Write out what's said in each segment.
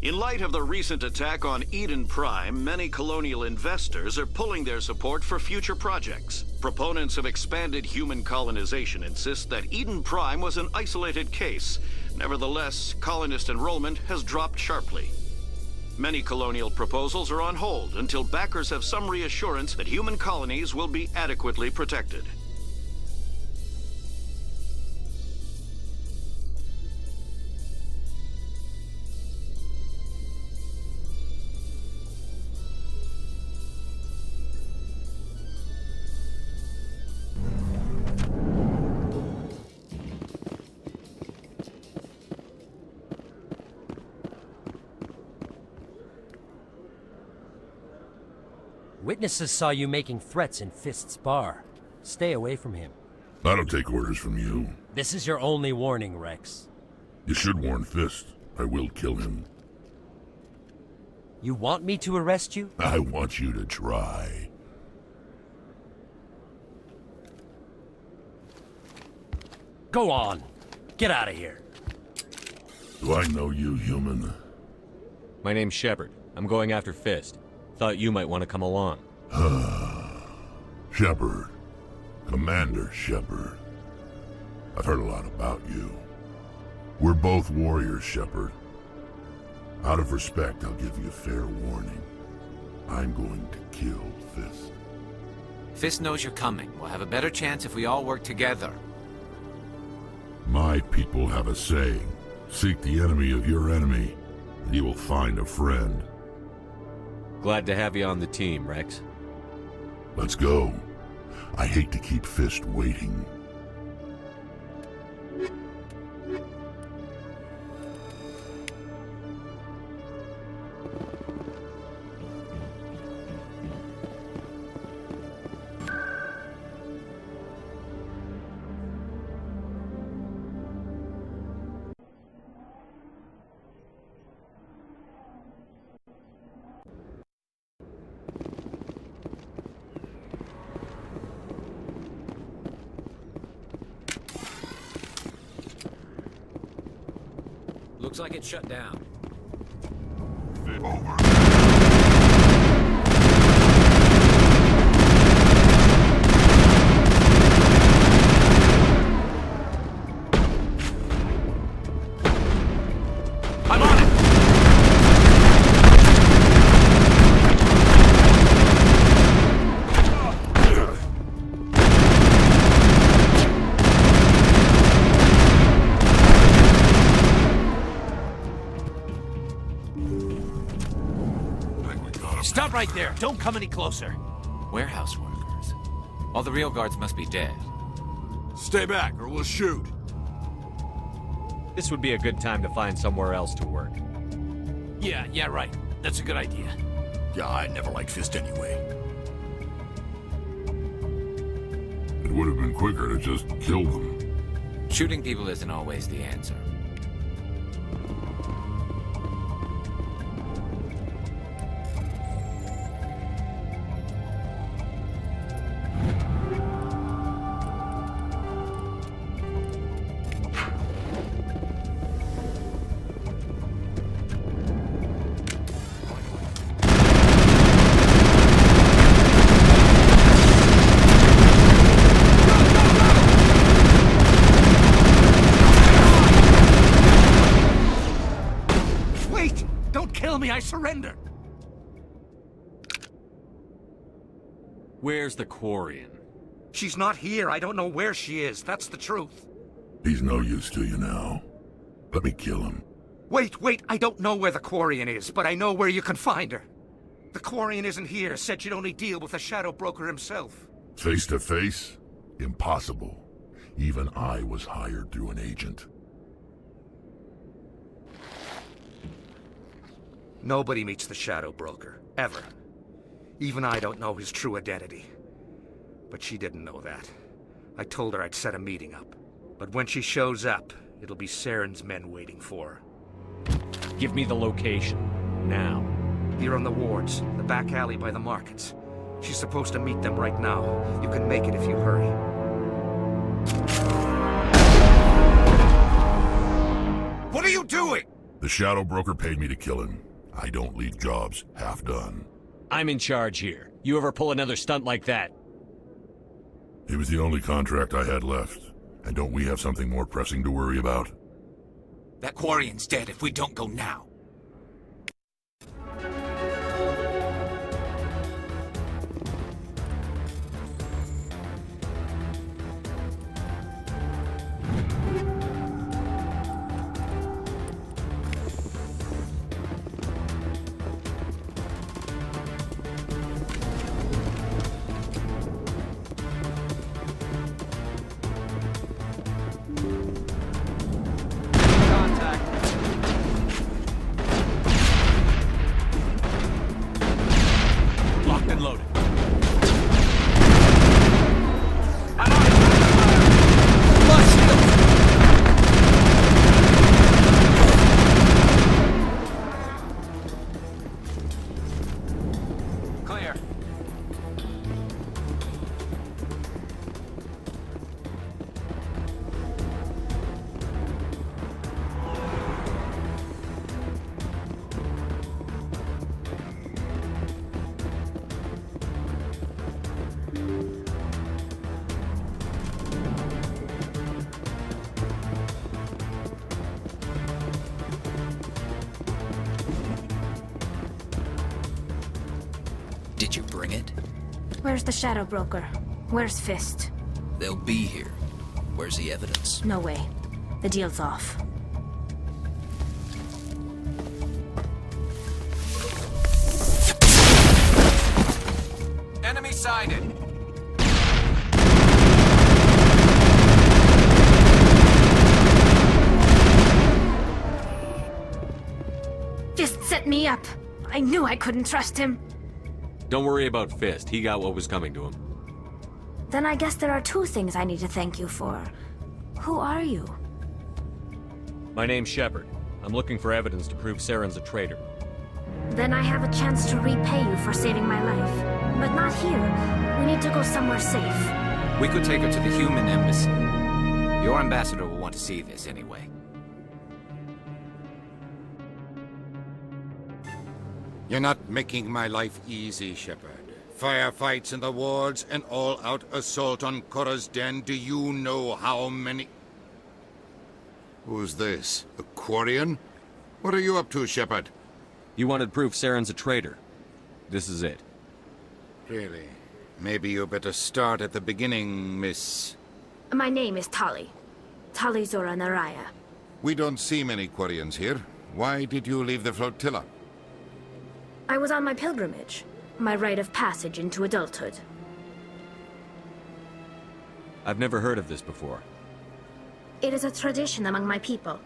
In light of the recent attack on Eden Prime, many colonial investors are pulling their support for future projects. Proponents of expanded human colonization insist that Eden Prime was an isolated case. Nevertheless, colonist enrollment has dropped sharply. Many colonial proposals are on hold until backers have some reassurance that human colonies will be adequately protected. Witnesses saw you making threats in Fist's bar. Stay away from him. I don't take orders from you. This is your only warning, Rex. You should warn Fist. I will kill him. You want me to arrest you? I want you to try. Go on. Get out of here. Do I know you, human? My name's Shepard. I'm going after Fist. Thought you might want to come along. Shepard. Commander Shepard. I've heard a lot about you. We're both warriors, Shepard. Out of respect, I'll give you a fair warning. I'm going to kill Fist. Fist knows you're coming. We'll have a better chance if we all work together. My people have a saying. Seek the enemy of your enemy, and you will find a friend. Glad to have you on the team, Rex. Let's go. I hate to keep Fist waiting. Looks like it's shut down. Over. I'm on it! Stop right there. Don't come any closer. Warehouse workers. All the real guards must be dead. Stay back or we'll shoot. This would be a good time to find somewhere else to work. Yeah, right. That's a good idea. Yeah, I never liked Fist anyway. It would have been quicker to just kill them. Shooting people isn't always the answer. I surrender. Where's the Quarian? She's not here. I don't know where she is. That's the truth. He's no use to you now. Let me kill him. Wait. I don't know where the Quarian is, but I know where you can find her. The Quarian isn't here. Said she'd only deal with the Shadow Broker himself. Face to face? Impossible. Even I was hired through an agent. Nobody meets the Shadow Broker, ever. Even I don't know his true identity. But she didn't know that. I told her I'd set a meeting up. But when she shows up, it'll be Saren's men waiting for her. Give me the location. Now. Here on the wards, the back alley by the markets. She's supposed to meet them right now. You can make it if you hurry. What are you doing? The Shadow Broker paid me to kill him. I don't leave jobs half done. I'm in charge here. You ever pull another stunt like that? It was the only contract I had left. And don't we have something more pressing to worry about? That Quarian's dead if we don't go now. Locked and loaded. Clear. Did you bring it? Where's the Shadow Broker? Where's Fist? They'll be here. Where's the evidence? No way. The deal's off. Enemy sighted. Fist set me up. I knew I couldn't trust him. Don't worry about Fist. He got what was coming to him. Then I guess there are two things I need to thank you for. Who are you? My name's Shepard. I'm looking for evidence to prove Saren's a traitor. Then I have a chance to repay you for saving my life. But not here. We need to go somewhere safe. We could take her to the human embassy. Your ambassador will want to see this anyway. You're not making my life easy, Shepard. Firefights in the wards, an all-out assault on Korra's den. Do you know how many... Who's this? A Quarian? What are you up to, Shepard? You wanted proof Saren's a traitor. This is it. Really? Maybe you better start at the beginning, Miss... My name is Tali. Tali Zora Naraya. We don't see many Quarians here. Why did you leave the flotilla? I was on my pilgrimage. My rite of passage into adulthood. I've never heard of this before. It is a tradition among my people.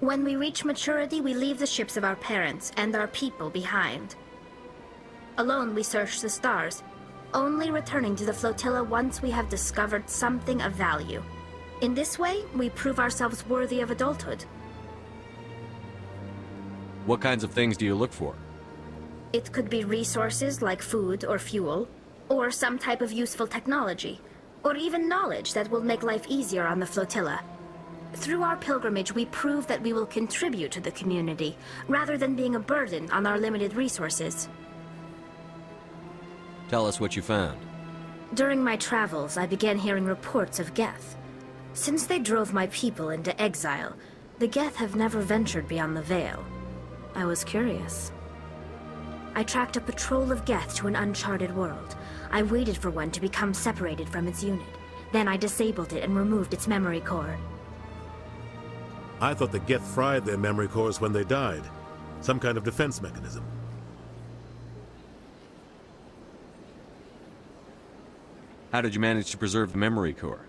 When we reach maturity, we leave the ships of our parents and our people behind. Alone, we search the stars, only returning to the flotilla once we have discovered something of value. In this way, we prove ourselves worthy of adulthood. What kinds of things do you look for? It could be resources like food or fuel, or some type of useful technology, or even knowledge that will make life easier on the flotilla. Through our pilgrimage, we prove that we will contribute to the community, rather than being a burden on our limited resources. Tell us what you found. During my travels, I began hearing reports of Geth. Since they drove my people into exile, the Geth have never ventured beyond the Veil. I was curious. I tracked a patrol of Geth to an uncharted world. I waited for one to become separated from its unit. Then I disabled it and removed its memory core. I thought the Geth fried their memory cores when they died. Some kind of defense mechanism. How did you manage to preserve the memory core?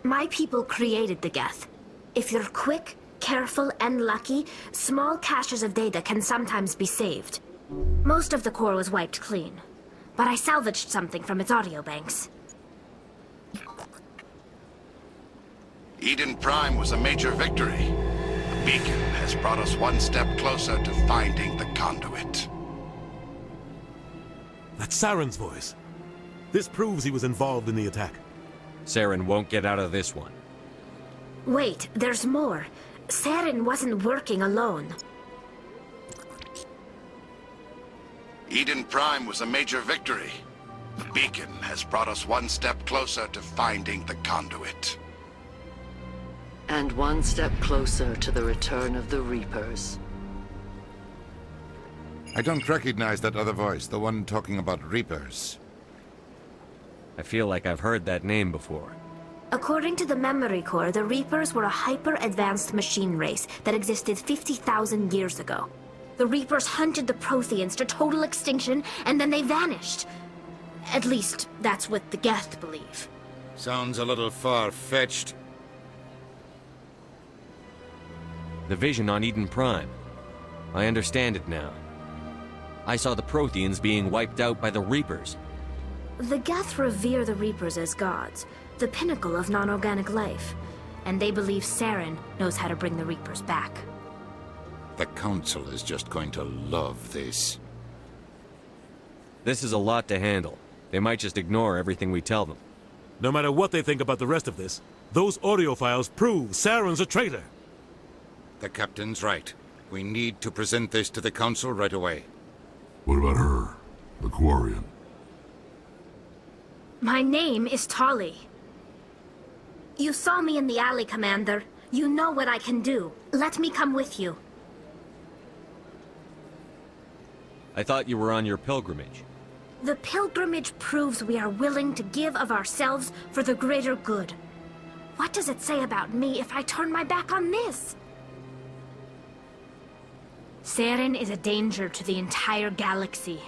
My people created the Geth. If you're quick, careful, and lucky, small caches of data can sometimes be saved. Most of the core was wiped clean, but I salvaged something from its audio banks. Eden Prime was a major victory. The beacon has brought us one step closer to finding the conduit. That's Saren's voice. This proves he was involved in the attack. Saren won't get out of this one. Wait, there's more. Saren wasn't working alone. Eden Prime was a major victory. The beacon has brought us one step closer to finding the conduit. And one step closer to the return of the Reapers. I don't recognize that other voice, the one talking about Reapers. I feel like I've heard that name before. According to the Memory Core, the Reapers were a hyper-advanced machine race that existed 50,000 years ago. The Reapers hunted the Protheans to total extinction, and then they vanished. At least, that's what the Geth believe. Sounds a little far-fetched. The vision on Eden Prime. I understand it now. I saw the Protheans being wiped out by the Reapers. The Geth revere the Reapers as gods, the pinnacle of non-organic life. And they believe Saren knows how to bring the Reapers back. The Council is just going to love this. This is a lot to handle. They might just ignore everything we tell them. No matter what they think about the rest of this, those audio files prove Saren's a traitor. The Captain's right. We need to present this to the Council right away. What about her? The Quarian? My name is Tali. You saw me in the alley, Commander. You know what I can do. Let me come with you. I thought you were on your pilgrimage. The pilgrimage proves we are willing to give of ourselves for the greater good. What does it say about me if I turn my back on this? Saren is a danger to the entire galaxy.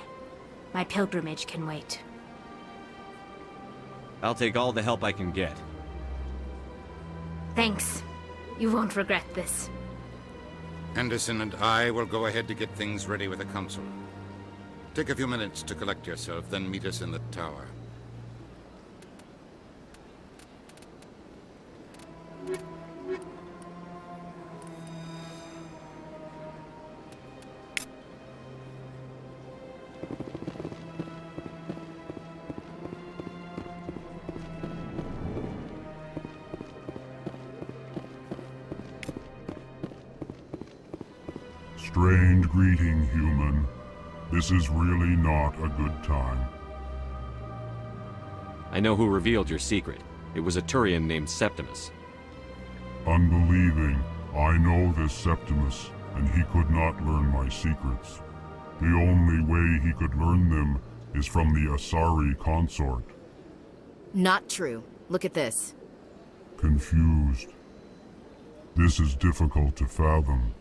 My pilgrimage can wait. I'll take all the help I can get. Thanks. You won't regret this. Anderson and I will go ahead to get things ready with the Council. Take a few minutes to collect yourself, then meet us in the tower. Strange greeting, human. This is really not a good time. I know who revealed your secret. It was a Turian named Septimus. Unbelieving, I know this Septimus, and he could not learn my secrets. The only way he could learn them is from the Asari consort. Not true. Look at this. Confused. This is difficult to fathom.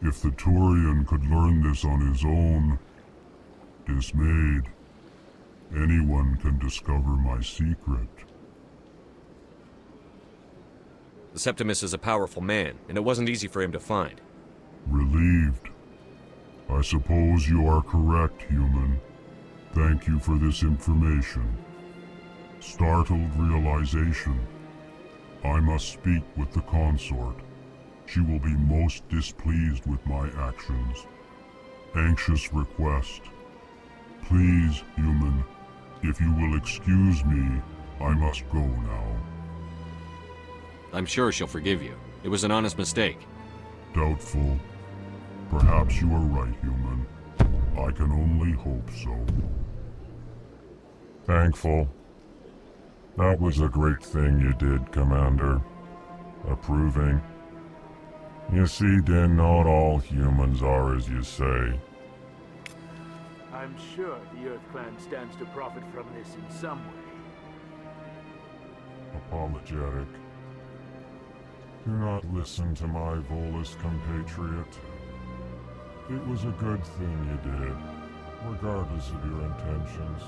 If the Turian could learn this on his own, dismayed, anyone can discover my secret. The Septimus is a powerful man, and it wasn't easy for him to find. Relieved. I suppose you are correct, human. Thank you for this information. Startled realization. I must speak with the consort. She will be most displeased with my actions. Anxious request. Please, human, if you will excuse me, I must go now. I'm sure she'll forgive you. It was an honest mistake. Doubtful. Perhaps you are right, human. I can only hope so. Thankful. That was a great thing you did, Commander. Approving. You see, then, not all humans are as you say. I'm sure the Earth Clan stands to profit from this in some way. Apologetic. Do not listen to my Volus compatriot. It was a good thing you did, regardless of your intentions.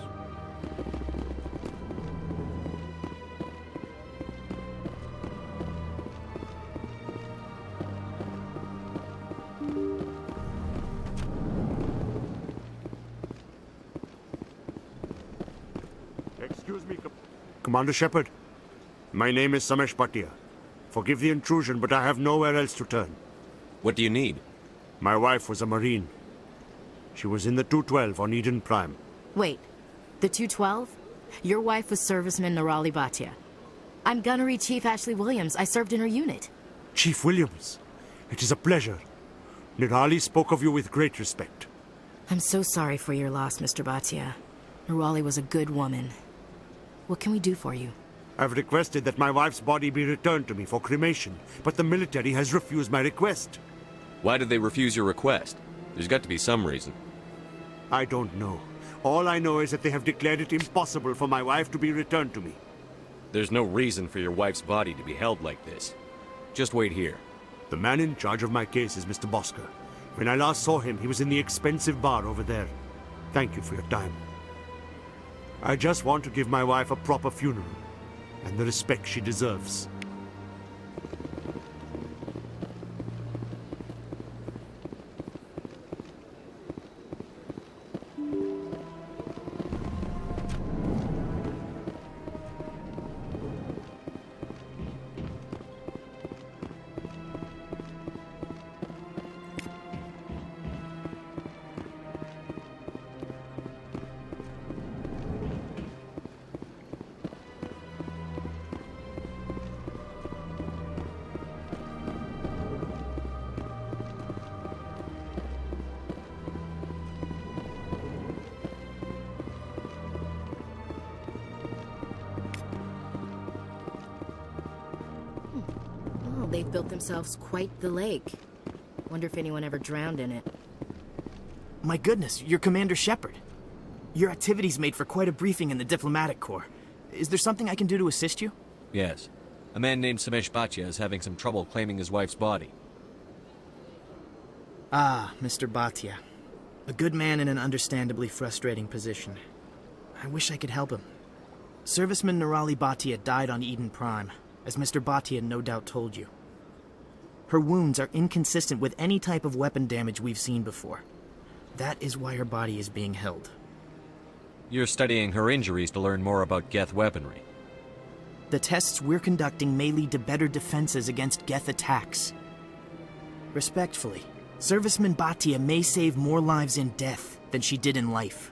Excuse me, Commander Shepard, my name is Samesh Bhatia. Forgive the intrusion, but I have nowhere else to turn. What do you need? My wife was a Marine. She was in the 212 on Eden Prime. Wait, the 212? Your wife was serviceman Nirali Bhatia. I'm Gunnery Chief Ashley Williams. I served in her unit. Chief Williams, it is a pleasure. Nirali spoke of you with great respect. I'm so sorry for your loss, Mr. Bhatia. Nerali was a good woman. What can we do for you? I've requested that my wife's body be returned to me for cremation, but the military has refused my request. Why did they refuse your request? There's got to be some reason. I don't know. All I know is that they have declared it impossible for my wife to be returned to me. There's no reason for your wife's body to be held like this. Just wait here. The man in charge of my case is Mr. Bosker. When I last saw him, he was in the expensive bar over there. Thank you for your time. I just want to give my wife a proper funeral, and the respect she deserves. They've built themselves quite the lake. Wonder if anyone ever drowned in it. My goodness, you're Commander Shepard. Your activities made for quite a briefing in the diplomatic corps. Is there something I can do to assist you? Yes. A man named Samesh Bhatia is having some trouble claiming his wife's body. Ah, Mr. Bhatia. A good man in an understandably frustrating position. I wish I could help him. Serviceman Nerali Bhatia died on Eden Prime, as Mr. Bhatia no doubt told you. Her wounds are inconsistent with any type of weapon damage we've seen before. That is why her body is being held. You're studying her injuries to learn more about Geth weaponry. The tests we're conducting may lead to better defenses against Geth attacks. Respectfully, Serviceman Bhatia may save more lives in death than she did in life.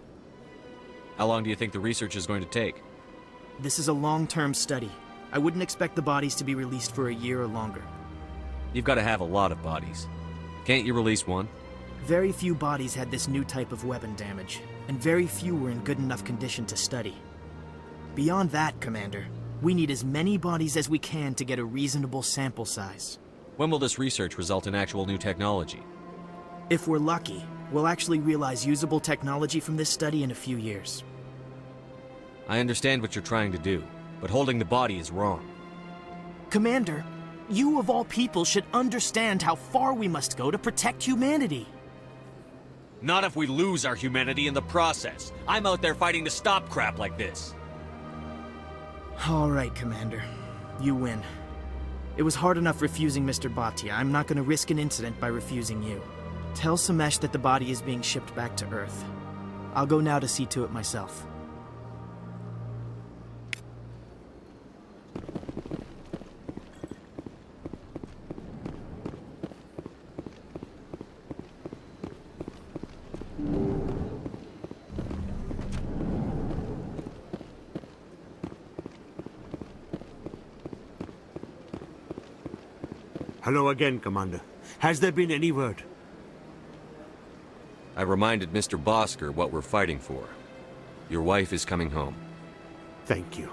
How long do you think the research is going to take? This is a long-term study. I wouldn't expect the bodies to be released for a year or longer. You've got to have a lot of bodies. Can't you release one? Very few bodies had this new type of weapon damage, and very few were in good enough condition to study. Beyond that, Commander, we need as many bodies as we can to get a reasonable sample size. When will this research result in actual new technology? If we're lucky, we'll actually realize usable technology from this study in a few years. I understand what you're trying to do, but holding the body is wrong. Commander, you of all people should understand how far we must go to protect humanity. Not if we lose our humanity in the process. I'm out there fighting to stop crap like this. All right, Commander. You win. It was hard enough refusing Mr. Bhatia. I'm not going to risk an incident by refusing you. Tell Samesh that the body is being shipped back to Earth. I'll go now to see to it myself. Hello again, Commander. Has there been any word? I reminded Mr. Bosker what we're fighting for. Your wife is coming home. Thank you.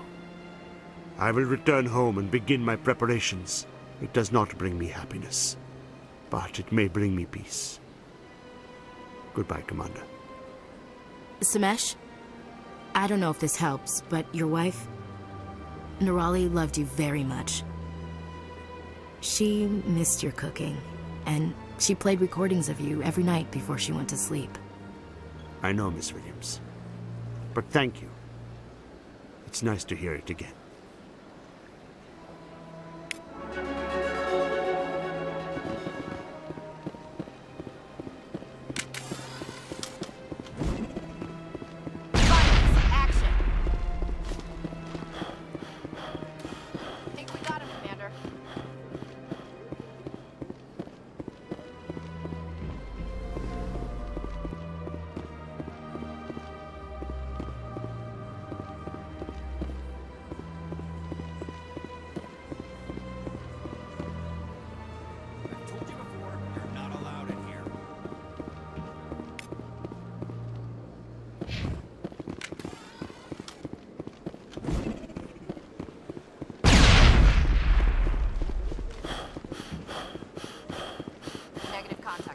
I will return home and begin my preparations. It does not bring me happiness, but it may bring me peace. Goodbye, Commander. Samesh? I don't know if this helps, but your wife, Nerali, loved you very much. She missed your cooking, and she played recordings of you every night before she went to sleep. I know, Miss Williams. But thank you. It's nice to hear it again.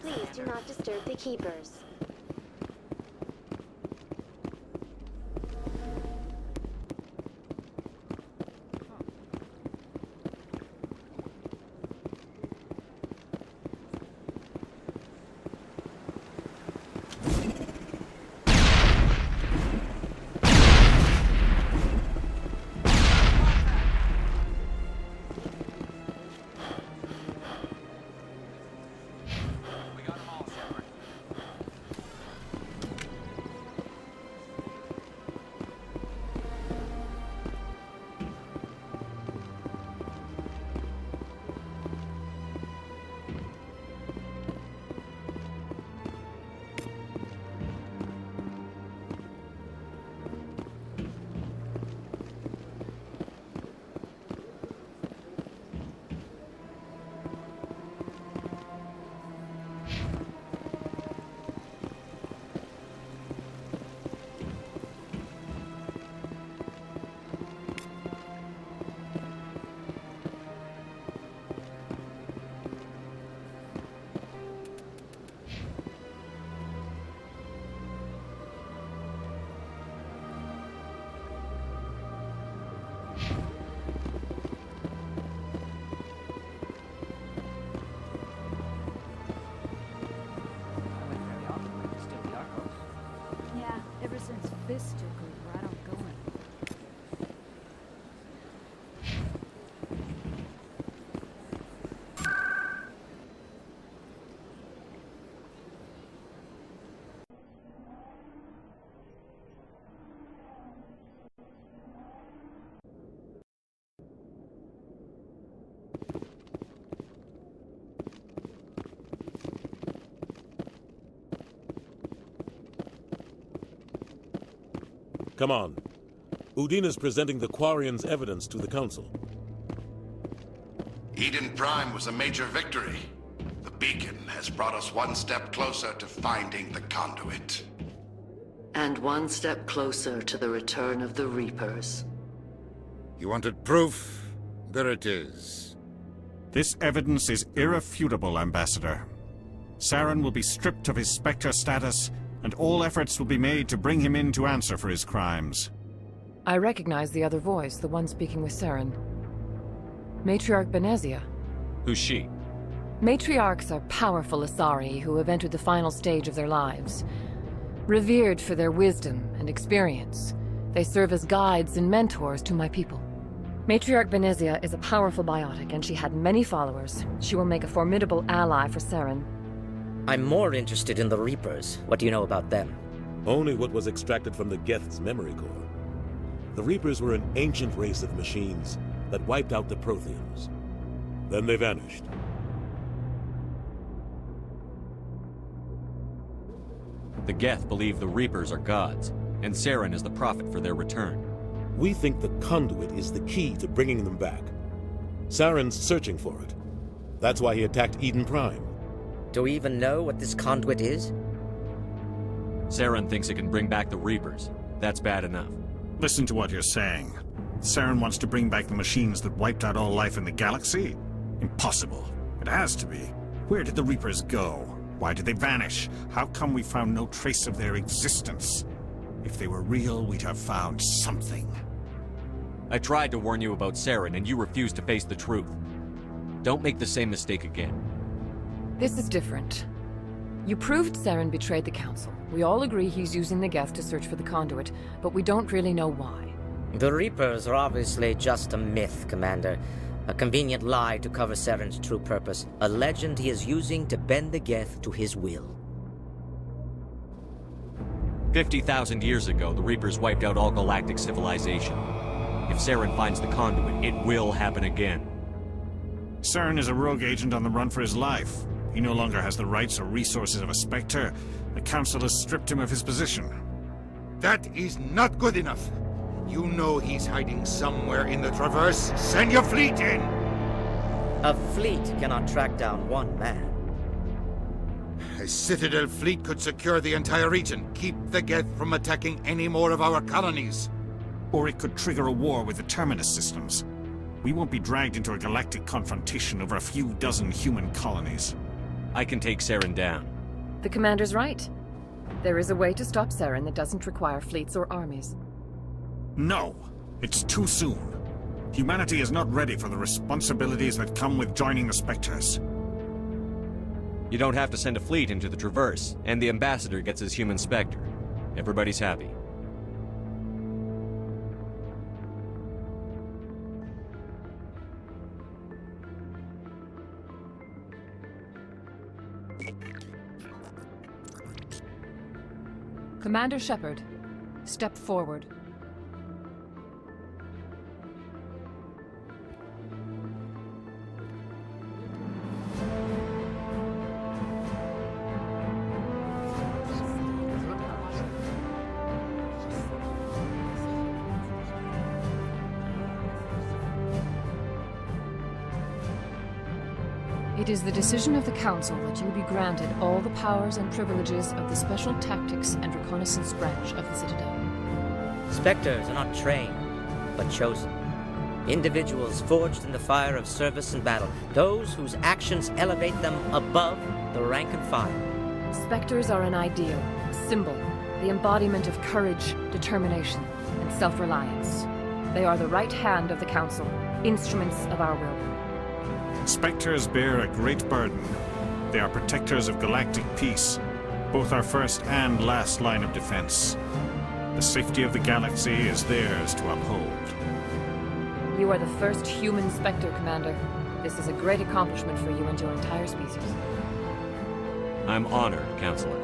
Please do not disturb the keepers. Yeah, ever since Fist took over, I don't go in. Come on. Udina's presenting the Quarians' evidence to the Council. Eden Prime was a major victory. The beacon has brought us one step closer to finding the conduit. And one step closer to the return of the Reapers. You wanted proof? There it is. This evidence is irrefutable, Ambassador. Saren will be stripped of his Spectre status, and all efforts will be made to bring him in to answer for his crimes. I recognize the other voice, the one speaking with Saren. Matriarch Benezia. Who's she? Matriarchs are powerful Asari who have entered the final stage of their lives. Revered for their wisdom and experience, they serve as guides and mentors to my people. Matriarch Benezia is a powerful biotic, and she had many followers. She will make a formidable ally for Saren. I'm more interested in the Reapers. What do you know about them? Only what was extracted from the Geth's memory core. The Reapers were an ancient race of machines that wiped out the Protheans. Then they vanished. The Geth believe the Reapers are gods, and Saren is the prophet for their return. We think the conduit is the key to bringing them back. Saren's searching for it. That's why he attacked Eden Prime. Do we even know what this conduit is? Saren thinks it can bring back the Reapers. That's bad enough. Listen to what you're saying. Saren wants to bring back the machines that wiped out all life in the galaxy? Impossible. It has to be. Where did the Reapers go? Why did they vanish? How come we found no trace of their existence? If they were real, we'd have found something. I tried to warn you about Saren, and you refused to face the truth. Don't make the same mistake again. This is different. You proved Saren betrayed the Council. We all agree he's using the Geth to search for the conduit, but we don't really know why. The Reapers are obviously just a myth, Commander. A convenient lie to cover Saren's true purpose. A legend he is using to bend the Geth to his will. 50,000 years ago, the Reapers wiped out all galactic civilization. If Saren finds the conduit, it will happen again. Saren is a rogue agent on the run for his life. He no longer has the rights or resources of a Spectre. The Council has stripped him of his position. That is not good enough. You know he's hiding somewhere in the Traverse. Send your fleet in! A fleet cannot track down one man. A Citadel fleet could secure the entire region, keep the Geth from attacking any more of our colonies. Or it could trigger a war with the Terminus systems. We won't be dragged into a galactic confrontation over a few dozen human colonies. I can take Saren down. The commander's right. There is a way to stop Saren that doesn't require fleets or armies. No! It's too soon. Humanity is not ready for the responsibilities that come with joining the Spectres. You don't have to send a fleet into the Traverse, and the ambassador gets his human Spectre. Everybody's happy. Commander Shepard, step forward. It is the decision of the Council that you be granted all the powers and privileges of the Special Tactics and Reconnaissance Branch of the Citadel. Spectres are not trained, but chosen. Individuals forged in the fire of service and battle. Those whose actions elevate them above the rank and file. Spectres are an ideal, a symbol, the embodiment of courage, determination, and self-reliance. They are the right hand of the Council, instruments of our will. Spectres bear a great burden. They are protectors of galactic peace, both our first and last line of defense. The safety of the galaxy is theirs to uphold. You are the first human Spectre, Commander. This is a great accomplishment for you and your entire species. I'm honored, Counselor.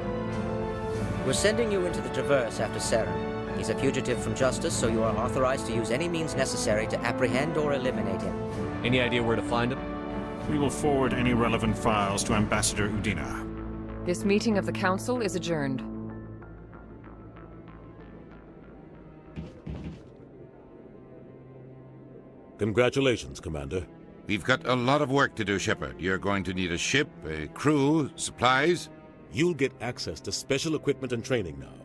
We're sending you into the Traverse after Saren. He's a fugitive from justice, so you are authorized to use any means necessary to apprehend or eliminate him. Any idea where to find him? We will forward any relevant files to Ambassador Udina. This meeting of the Council is adjourned. Congratulations, Commander. We've got a lot of work to do, Shepard. You're going to need a ship, a crew, supplies. You'll get access to special equipment and training now.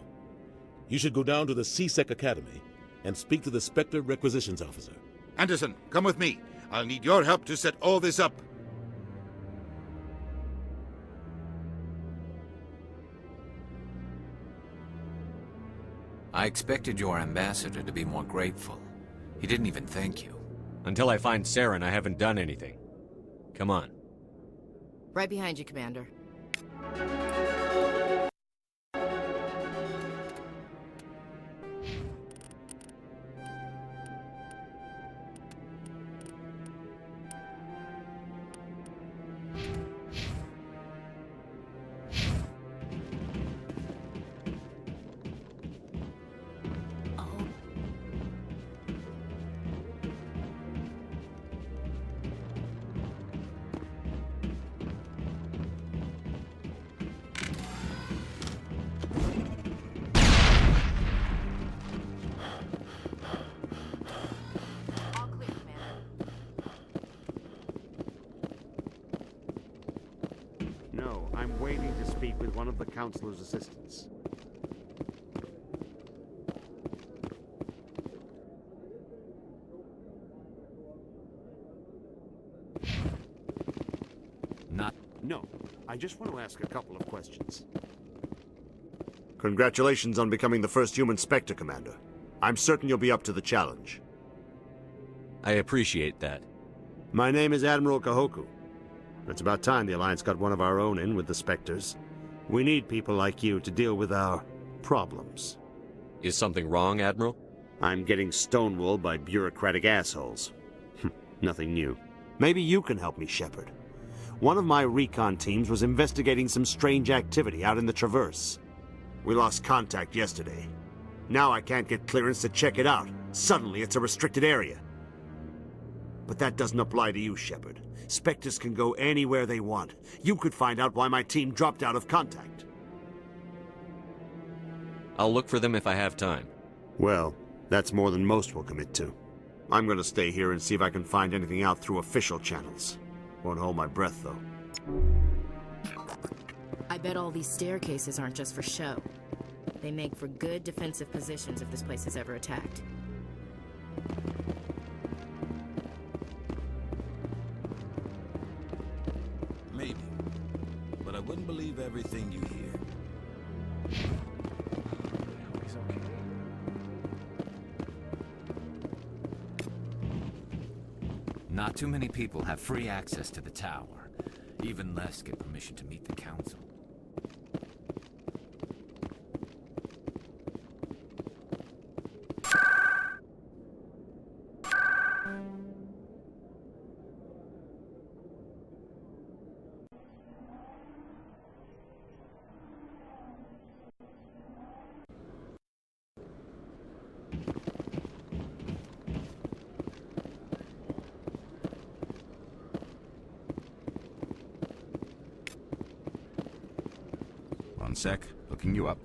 You should go down to the CSEC Academy and speak to the Spectre Requisitions Officer. Anderson, come with me. I'll need your help to set all this up. I expected your ambassador to be more grateful. He didn't even thank you. Until I find Saren, I haven't done anything. Come on. Right behind you, Commander. No, I'm waiting to speak with one of the Councilor's assistants. No, I just want to ask a couple of questions. Congratulations on becoming the first human Spectre, Commander. I'm certain you'll be up to the challenge. I appreciate that. My name is Admiral Kahoku. It's about time the Alliance got one of our own in with the Spectres. We need people like you to deal with our problems. Is something wrong, Admiral? I'm getting stonewalled by bureaucratic assholes. Nothing new. Maybe you can help me, Shepard. One of my recon teams was investigating some strange activity out in the Traverse. We lost contact yesterday. Now I can't get clearance to check it out. Suddenly it's a restricted area. But that doesn't apply to you, Shepard. Spectres can go anywhere they want. You could find out why my team dropped out of contact. I'll look for them if I have time. Well, that's more than most will commit to. I'm going to stay here and see if I can find anything out through official channels. Won't hold my breath, though. I bet all these staircases aren't just for show. They make for good defensive positions if this place is ever attacked. Maybe. believe everything you hear. He's okay. Not too many people have free access to the tower. Even less get permission to meet the council. One sec, looking you up.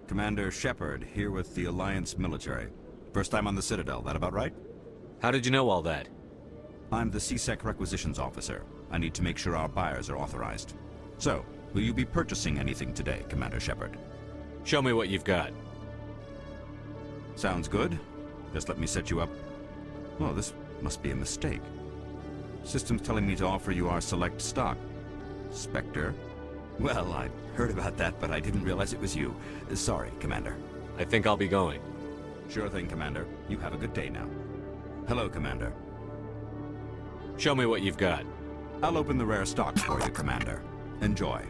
Commander Shepard, here with the Alliance military. First time on the Citadel, that about right? How did you know all that? I'm the CSEC requisitions officer. I need to make sure our buyers are authorized. So, will you be purchasing anything today, Commander Shepard? Show me what you've got. Sounds good. Just let me set you up. Oh, this must be a mistake. System's telling me to offer you our select stock. Spectre? Well, I heard about that, but I didn't realize it was you. Sorry, Commander. I think I'll be going. Sure thing, Commander. You have a good day now. Hello, Commander. Show me what you've got. I'll open the rare stock for you, Commander. Enjoy.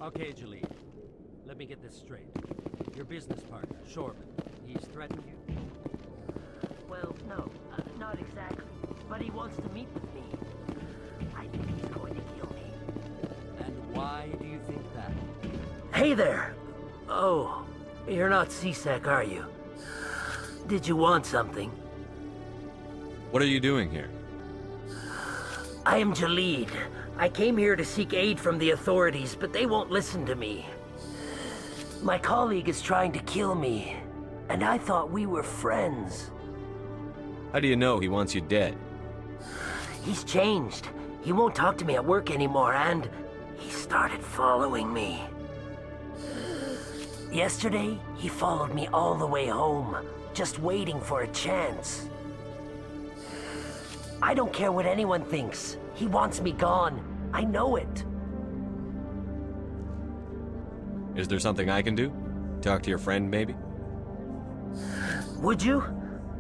Okay, Jalid. Let me get this straight. Your business partner, Shorban, he's threatened you? Well, no, not exactly. But he wants to meet with me. I think he's going to kill me. And why do you think that? Hey there! Oh, you're not CSEC, are you? Did you want something? What are you doing here? I am Jalid. I came here to seek aid from the authorities, but they won't listen to me. My colleague is trying to kill me, and I thought we were friends. How do you know he wants you dead? He's changed. He won't talk to me at work anymore, and he started following me. Yesterday, he followed me all the way home, just waiting for a chance. I don't care what anyone thinks. He wants me gone. I know it. Is there something I can do? Talk to your friend, maybe? Would you?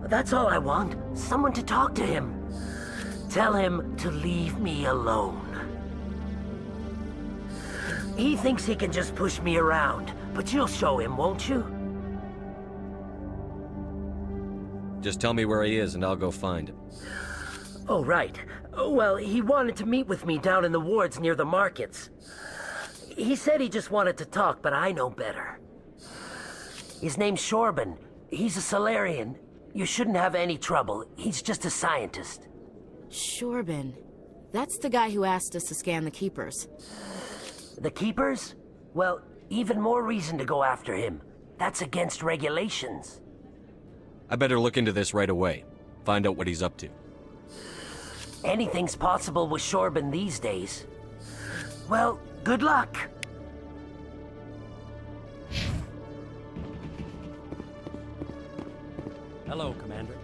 That's all I want. Someone to talk to him. Tell him to leave me alone. He thinks he can just push me around, but you'll show him, won't you? Just tell me where he is and I'll go find him. Oh, right. Well, he wanted to meet with me down in the wards near the markets. He said he just wanted to talk, but I know better. His name's Shorban. He's a Solarian. You shouldn't have any trouble. He's just a scientist. Shorban. That's the guy who asked us to scan the Keepers. The Keepers? Well, even more reason to go after him. That's against regulations. I better look into this right away. Find out what he's up to. Anything's possible with Shorban these days. Well, good luck. Hello, Commander.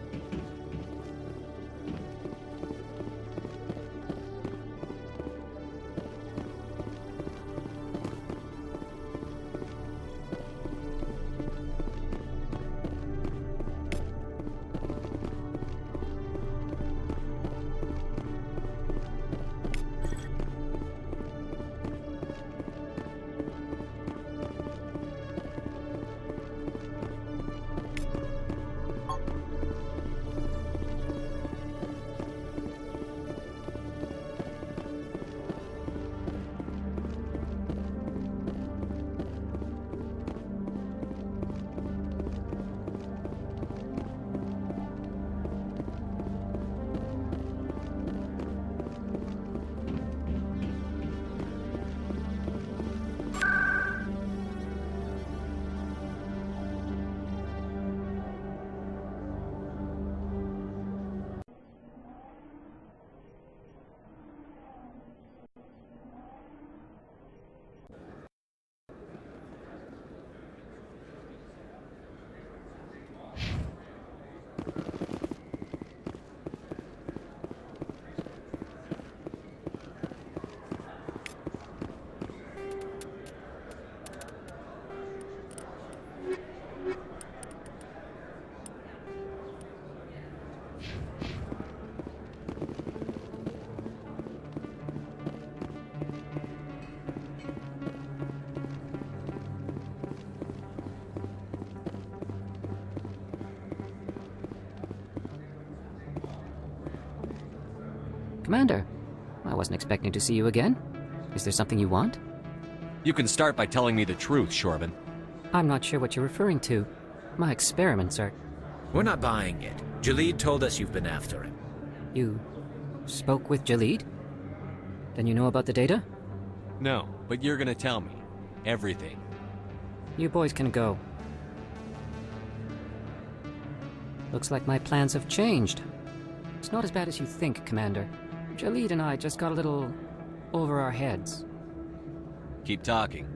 Commander, I wasn't expecting to see you again. Is there something you want? You can start by telling me the truth, Shorban. I'm not sure what you're referring to. My experiments are... We're not buying it. Jalid told us you've been after him. You spoke with Jalid? Then you know about the data? No, but you're gonna tell me. Everything. You boys can go. Looks like my plans have changed. It's not as bad as you think, Commander. Jalid and I just got a little over our heads. Keep talking.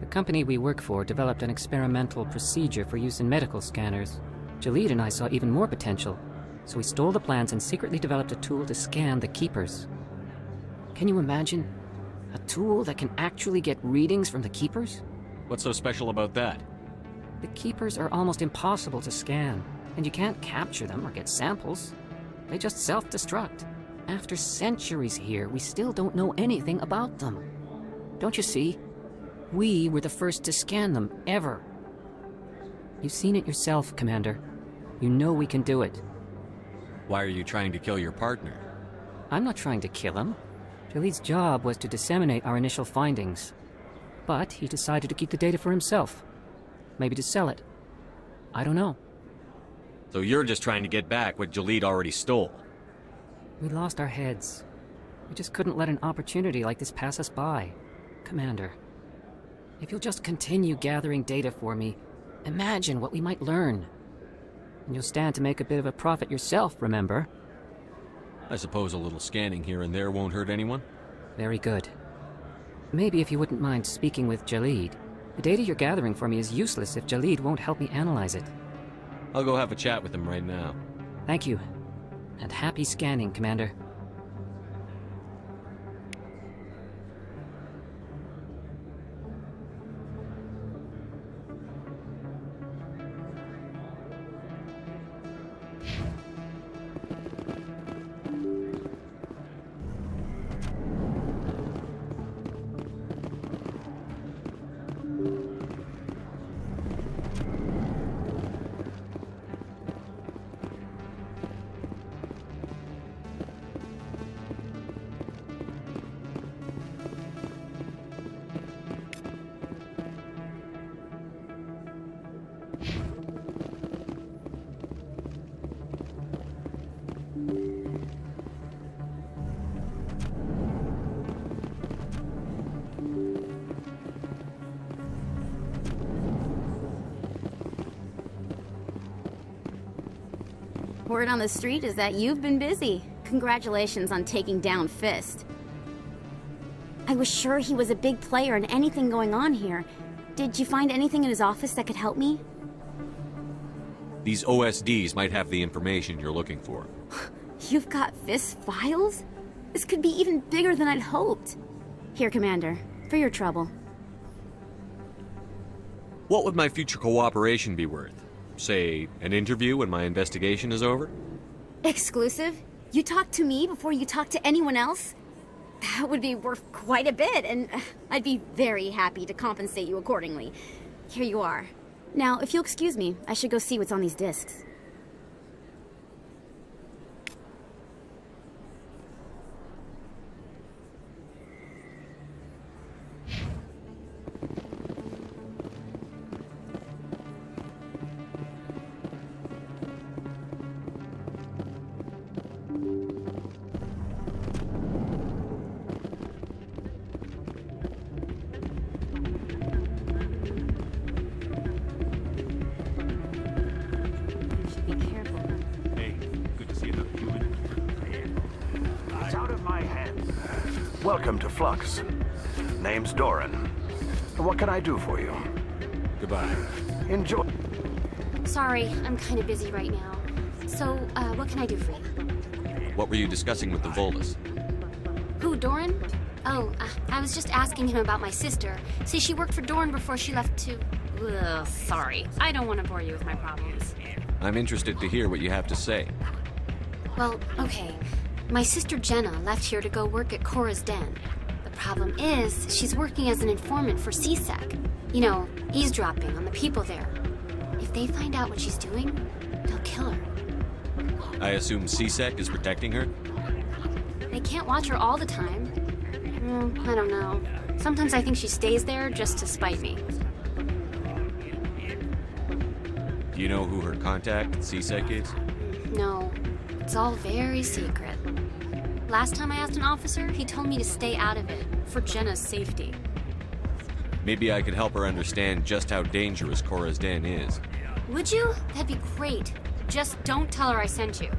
The company we work for developed an experimental procedure for use in medical scanners. Jalid and I saw even more potential, so we stole the plans and secretly developed a tool to scan the Keepers. Can you imagine? A tool that can actually get readings from the Keepers? What's so special about that? The Keepers are almost impossible to scan, and you can't capture them or get samples. They just self-destruct. After centuries here, we still don't know anything about them. Don't you see? We were the first to scan them, ever. You've seen it yourself, Commander. You know we can do it. Why are you trying to kill your partner? I'm not trying to kill him. Jalid's job was to disseminate our initial findings. But he decided to keep the data for himself. Maybe to sell it. I don't know. So you're just trying to get back what Jalid already stole? We lost our heads. We just couldn't let an opportunity like this pass us by. Commander, if you'll just continue gathering data for me, imagine what we might learn. And you'll stand to make a bit of a profit yourself, remember? I suppose a little scanning here and there won't hurt anyone? Very good. Maybe if you wouldn't mind speaking with Jalid. The data you're gathering for me is useless if Jalid won't help me analyze it. I'll go have a chat with him right now. Thank you. And happy scanning, Commander. Word on the street is that you've been busy. Congratulations on taking down Fist. I was sure he was a big player in anything going on here. Did you find anything in his office that could help me? These OSDs might have the information you're looking for. You've got Fist's files? This could be even bigger than I'd hoped. Here, Commander, for your trouble. What would my future cooperation be worth? Say, an interview when my investigation is over? Exclusive? You talk to me before you talk to anyone else? That would be worth quite a bit, and I'd be very happy to compensate you accordingly. Here you are. Now, if you'll excuse me, I should go see what's on these discs. Welcome to Flux. Name's Doran. What can I do for you? Goodbye. Enjoy. Sorry, I'm kind of busy right now. So, what can I do for you? What were you discussing with the Volus? Who, Doran? Oh, I was just asking him about my sister. See, she worked for Doran before she left to... Ugh, sorry. I don't want to bore you with my problems. I'm interested to hear what you have to say. Well, okay. My sister Jenna left here to go work at Cora's Den. The problem is, she's working as an informant for CSEC. You know, eavesdropping on the people there. If they find out what she's doing, they'll kill her. I assume CSEC is protecting her? can't watch her all the time. I don't know. Sometimes I think she stays there just to spite me. Do you know who her contact at CSEC is? No, it's all very secret. Last time I asked an officer, he told me to stay out of it, for Jenna's safety. Maybe I could help her understand just how dangerous Cora's Den is. Would you? That'd be great. Just don't tell her I sent you.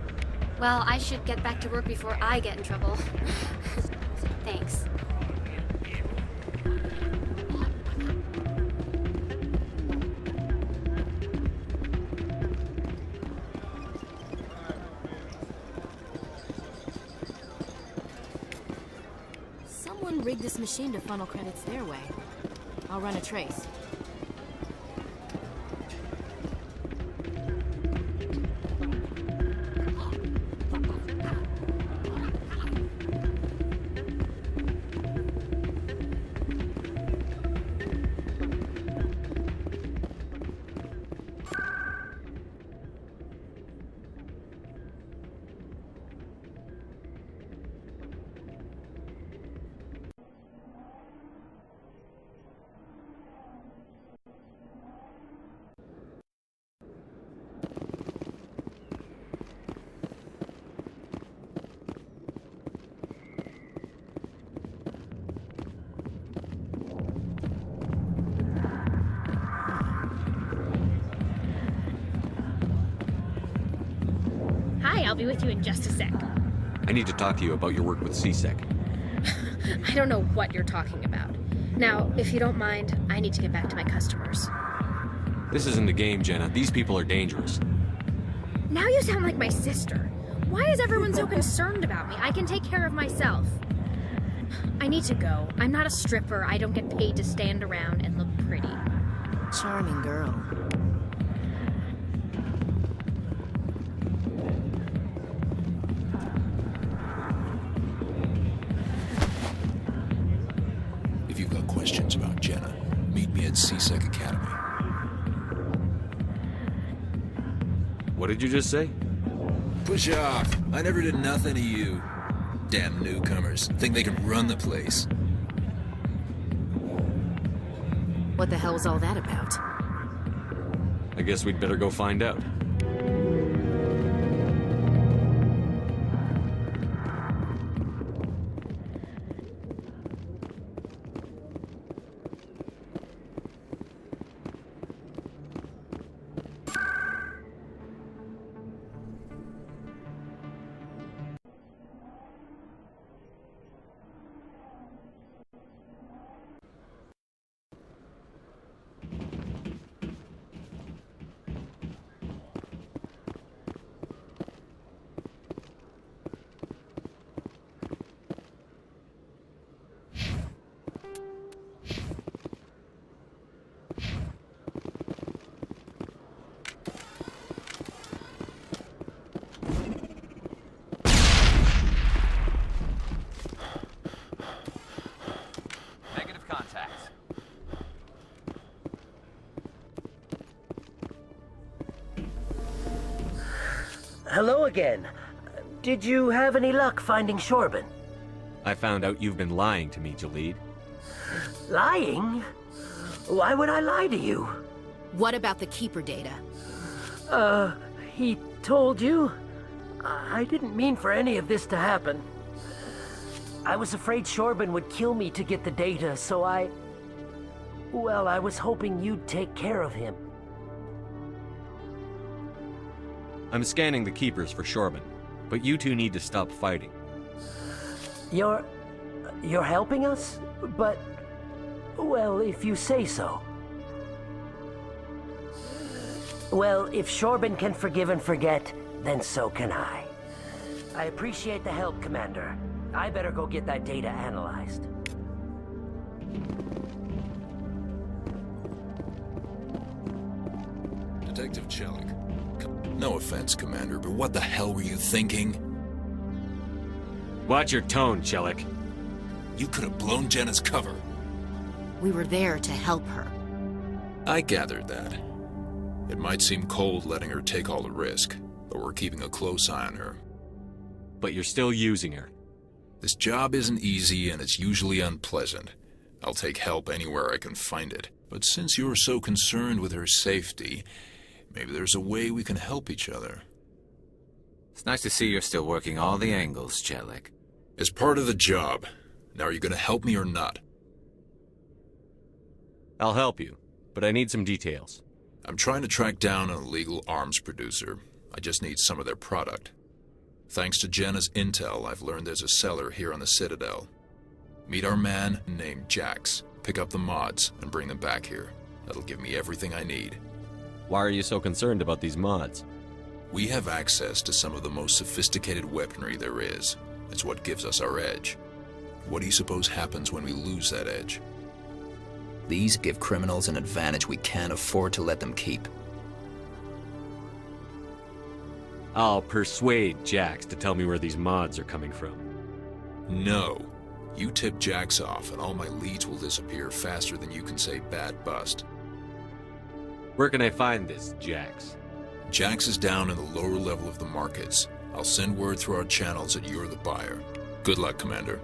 Well, I should get back to work before I get in trouble. Thanks. Someone rigged this machine to funnel credits their way. I'll run a trace. I'll be with you in just a sec. I need to talk to you about your work with CSEC. I don't know what you're talking about. Now, if you don't mind, I need to get back to my customers. This isn't a game, Jenna. These people are dangerous. Now you sound like my sister. Why is everyone so concerned about me? I can take care of myself. I need to go. I'm not a stripper. I don't get paid to stand around and look pretty. Charming girl. If you've got questions about Jenna, meet me at CSEC Academy. What did you just say? Push off. I never did nothing to you. Damn newcomers. Think they can run the place. What the hell was all that about? I guess we'd better go find out. Hello again. Did you have any luck finding Shorban? I found out you've been lying to me, Jalid. Lying? Why would I lie to you? What about the Keeper data? He told you? I didn't mean for any of this to happen. I was afraid Shorban would kill me to get the data, so well, I was hoping you'd take care of him. I'm scanning the Keepers for Shorban, but you two need to stop fighting. You're helping us? But, well, if you say so. Well, if Shorban can forgive and forget, then so can I. I appreciate the help, Commander. I better go get that data analyzed. Detective Chelik. No offense, Commander, but what the hell were you thinking? Watch your tone, Chelik. You could have blown Jenna's cover. We were there to help her. I gathered that. It might seem cold letting her take all the risk, but we're keeping a close eye on her. But you're still using her. This job isn't easy and it's usually unpleasant. I'll take help anywhere I can find it. But since you're so concerned with her safety, maybe there's a way we can help each other. It's nice to see you're still working all the angles, Chelik. As part of the job. Now, are you going to help me or not? I'll help you, but I need some details. I'm trying to track down an illegal arms producer. I just need some of their product. Thanks to Jenna's intel, I've learned there's a seller here on the Citadel. Meet our man named Jax. Pick up the mods and bring them back here. That'll give me everything I need. Why are you so concerned about these mods? We have access to some of the most sophisticated weaponry there is. It's what gives us our edge. What do you suppose happens when we lose that edge? These give criminals an advantage we can't afford to let them keep. I'll persuade Jax to tell me where these mods are coming from. No. You tip Jax off and all my leads will disappear faster than you can say bad bust. Where can I find this Jax? Jax is down in the lower level of the markets. I'll send word through our channels that you're the buyer. Good luck, Commander.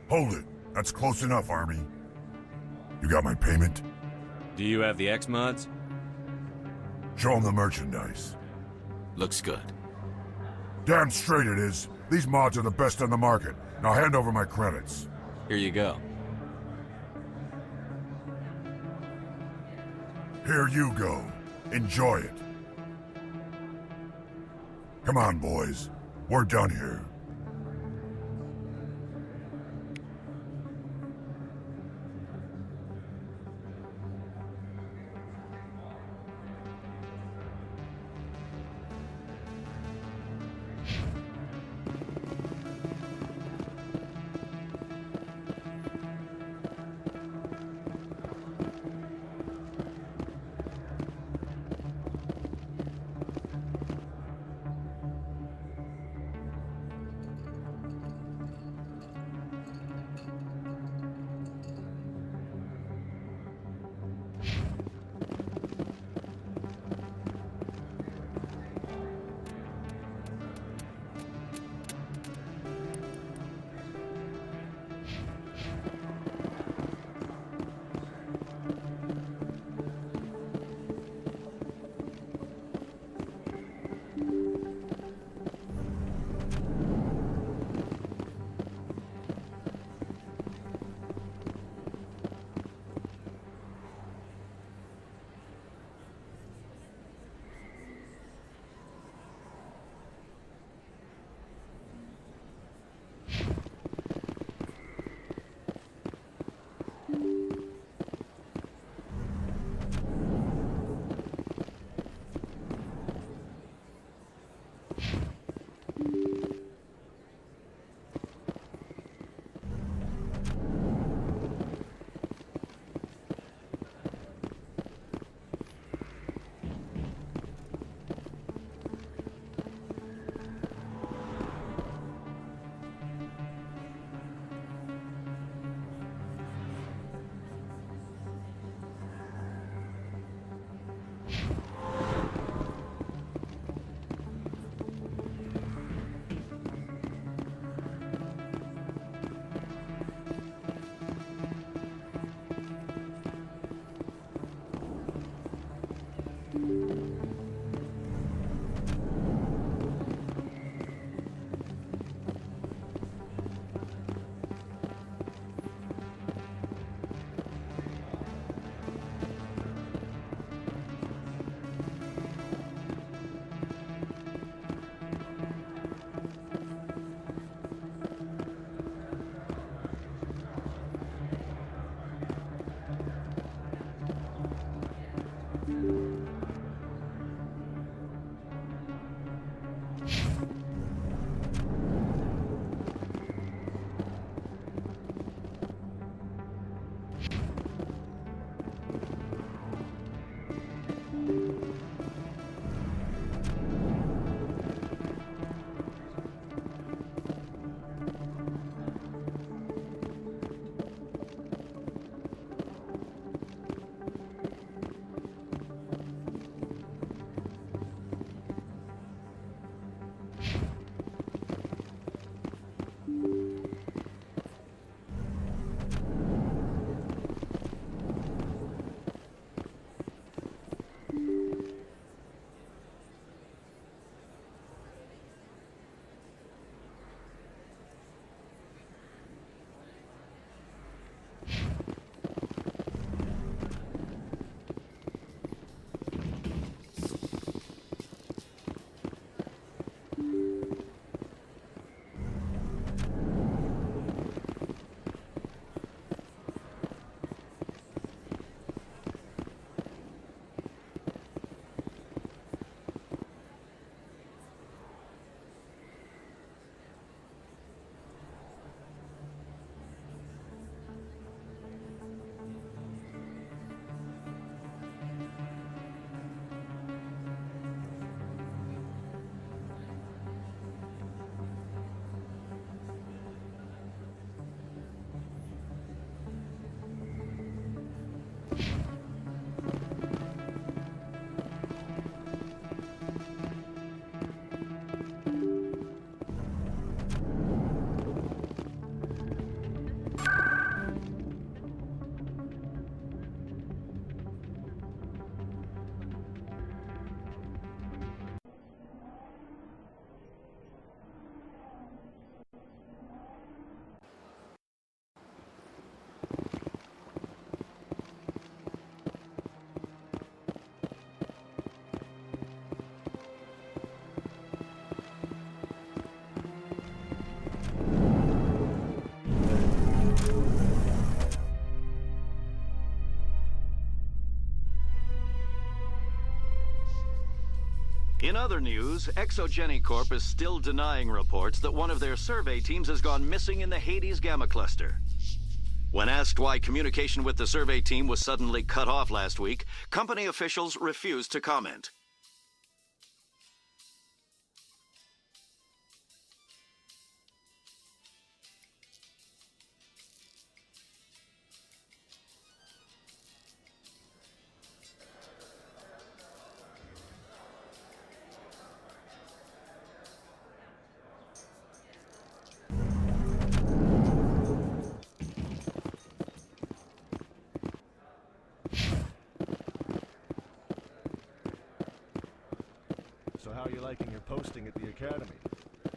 Hold it. That's close enough, Army. You got my payment? Do you have the X-mods? Show them the merchandise. Looks good. Damn straight it is. These mods are the best on the market. Now hand over my credits. Here you go. Here you go. Enjoy it. Come on, boys. We're done here. In other news, Exogeny Corp is still denying reports that one of their survey teams has gone missing in the Hades Gamma Cluster. When asked why communication with the survey team was suddenly cut off last week, company officials refused to comment. So how are you liking your posting at the academy?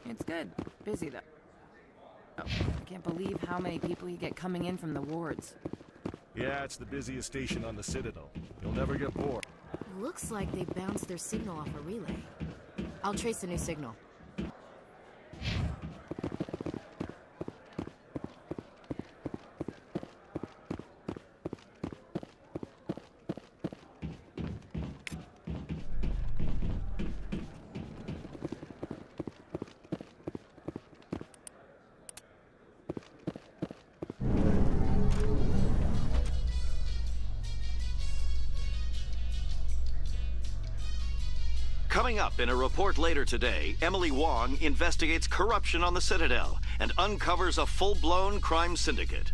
It's good. Busy, though. Oh, I can't believe how many people you get coming in from the wards. Yeah, it's the busiest station on the Citadel. You'll never get bored. Looks like they bounced their signal off a relay. I'll trace a new signal. Coming up in a report later today, Emily Wong investigates corruption on the Citadel and uncovers a full-blown crime syndicate.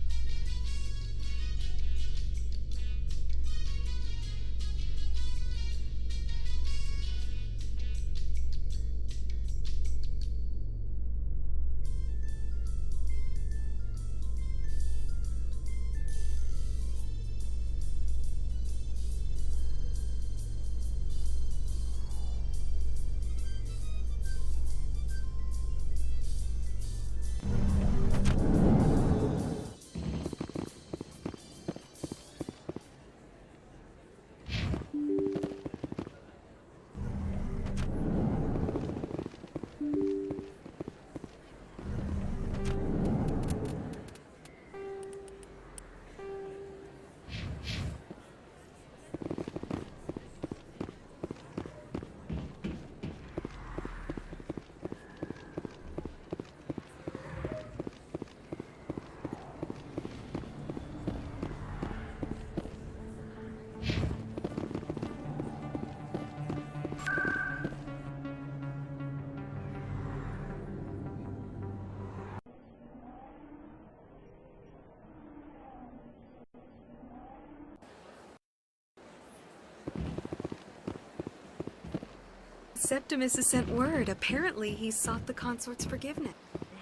Septimus has sent word. Apparently, he sought the consort's forgiveness.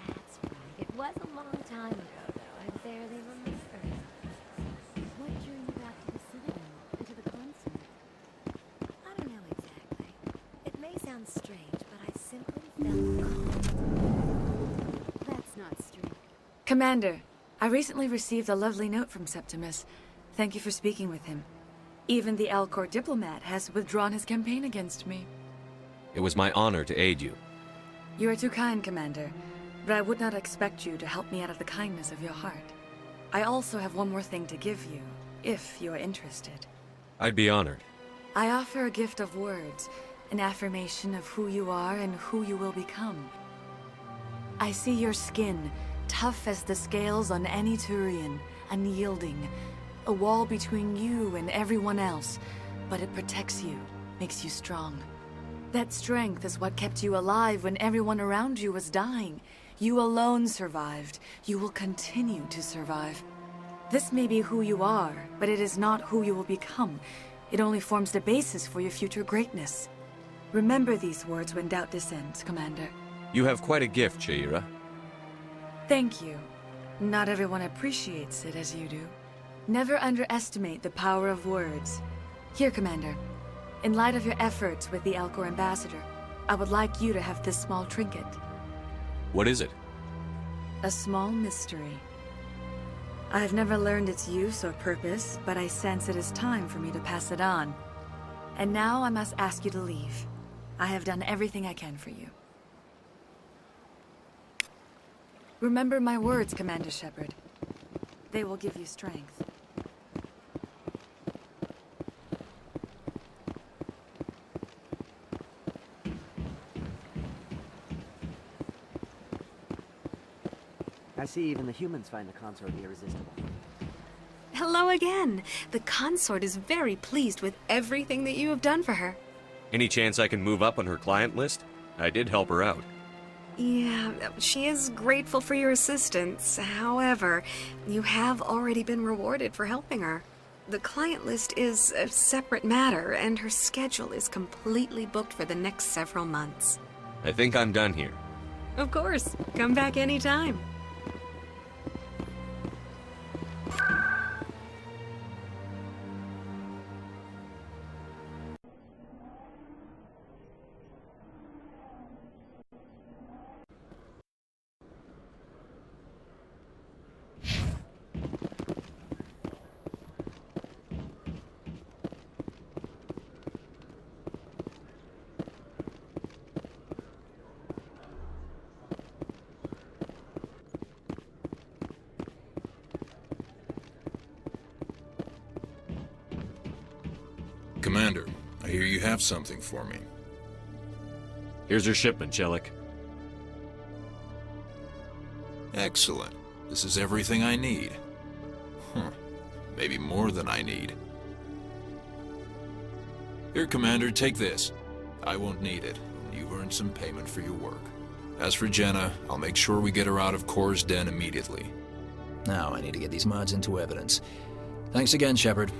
That's right. It was a long time ago, though. I barely remember. What drew you back to the Citadel and to the consort? I don't know exactly. It may sound strange, but I simply felt calm. That's not strange. Commander, I recently received a lovely note from Septimus. Thank you for speaking with him. Even the Alcor diplomat has withdrawn his campaign against me. It was my honor to aid you. You are too kind, Commander, but I would not expect you to help me out of the kindness of your heart. I also have one more thing to give you, if you are interested. I'd be honored. I offer a gift of words, an affirmation of who you are and who you will become. I see your skin, tough as the scales on any Turian, unyielding, a wall between you and everyone else, but it protects you, makes you strong. That strength is what kept you alive when everyone around you was dying. You alone survived. You will continue to survive. This may be who you are, but it is not who you will become. It only forms the basis for your future greatness. Remember these words when doubt descends, Commander. You have quite a gift, Shaira. Thank you. Not everyone appreciates it as you do. Never underestimate the power of words. Here, Commander. In light of your efforts with the Alcor ambassador, I would like you to have this small trinket. What is it? A small mystery. I have never learned its use or purpose, but I sense it is time for me to pass it on. And now I must ask you to leave. I have done everything I can for you. Remember my words, Commander Shepard. They will give you strength. I see even the humans find the consort irresistible. Hello again. The consort is very pleased with everything that you have done for her. Any chance I can move up on her client list? I did help her out. Yeah, she is grateful for your assistance. However, you have already been rewarded for helping her. The client list is a separate matter, and her schedule is completely booked for the next several months. I think I'm done here. Of course. Come back anytime. Commander, I hear you have something for me. Here's your shipment, Chelik. Excellent. This is everything I need. Maybe more than I need. Here, Commander, take this. I won't need it. You've earned some payment for your work. As for Jenna, I'll make sure we get her out of Core's den immediately. Now I need to get these mods into evidence. Thanks again, Shepard.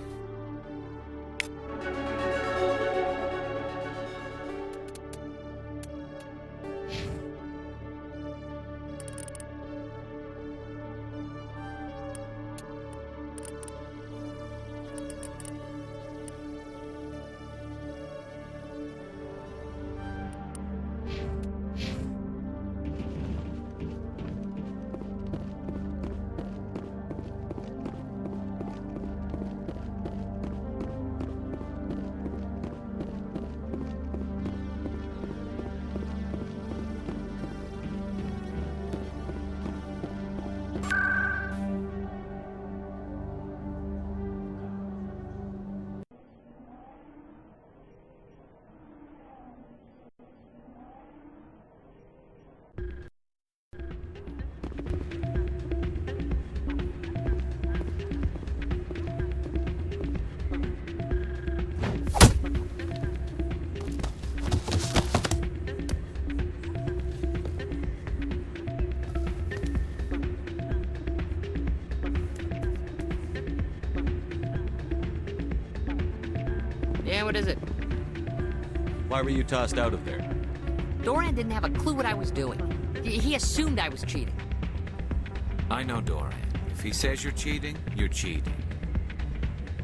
Yeah, what is it? Why were you tossed out of there? Doran didn't have a clue what I was doing. He assumed I was cheating. I know Doran. If he says you're cheating, you're cheating.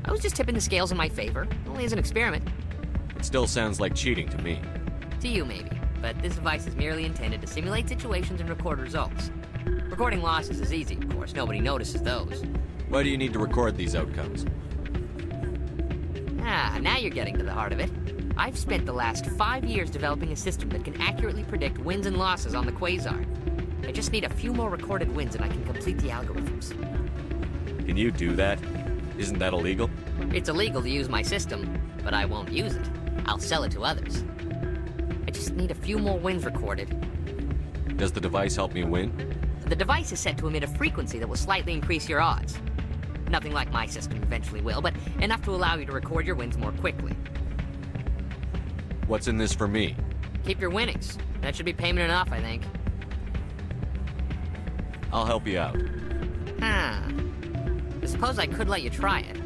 I was just tipping the scales in my favor, only as an experiment. It still sounds like cheating to me. To you, maybe. But this device is merely intended to simulate situations and record results. Recording losses is easy, of course. Nobody notices those. Why do you need to record these outcomes? Ah, now you're getting to the heart of it. I've spent the last 5 years developing a system that can accurately predict wins and losses on the Quasar. I just need a few more recorded wins and I can complete the algorithms. Can you do that? Isn't that illegal? It's illegal to use my system, but I won't use it. I'll sell it to others. I just need a few more wins recorded. Does the device help me win? The device is set to emit a frequency that will slightly increase your odds. Nothing like my system eventually will, but enough to allow you to record your wins more quickly. What's in this for me? Keep your winnings. That should be payment enough, I think. I'll help you out. I suppose I could let you try it.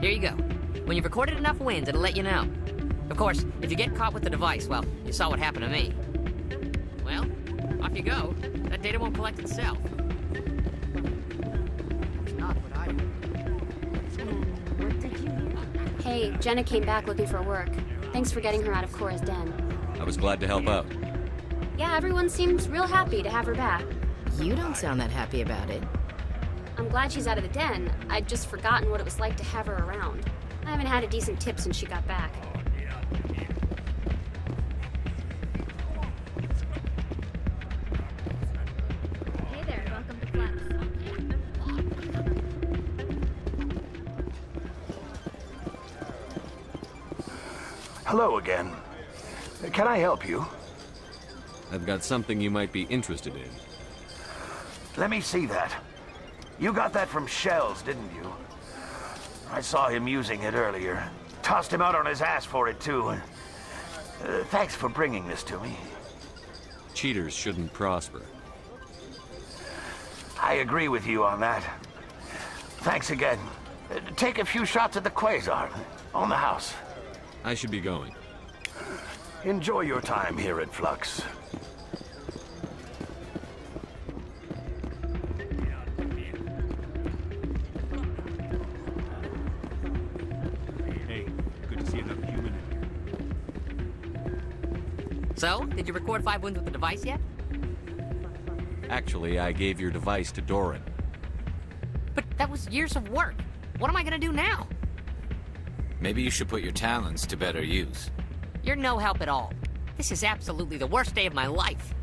Here you go. When you've recorded enough wins, it'll let you know. Of course, if you get caught with the device, well, you saw what happened to me. Well, off you go. That data won't collect itself. That's not what I heard. What did you hear? Hey, Jenna came back looking for work. Thanks for getting her out of Cora's den. I was glad to help out. Yeah, everyone seems real happy to have her back. You don't sound that happy about it. I'm glad she's out of the den. I'd just forgotten what it was like to have her around. I haven't had a decent tip since she got back. Hey there, welcome to Flex. Hello again. Can I help you? I've got something you might be interested in. Let me see that. You got that from Shells, didn't you? I saw him using it earlier. Tossed him out on his ass for it, too. Thanks for bringing this to me. Cheaters shouldn't prosper. I agree with you on that. Thanks again. Take a few shots at the Quasar. On the house. I should be going. Enjoy your time here at Flux. Hey, good to see another human in here. So, did you record 5 wounds with the device yet? Actually, I gave your device to Doran. But that was years of work. What am I gonna do now? Maybe you should put your talents to better use. You're no help at all. This is absolutely the worst day of my life.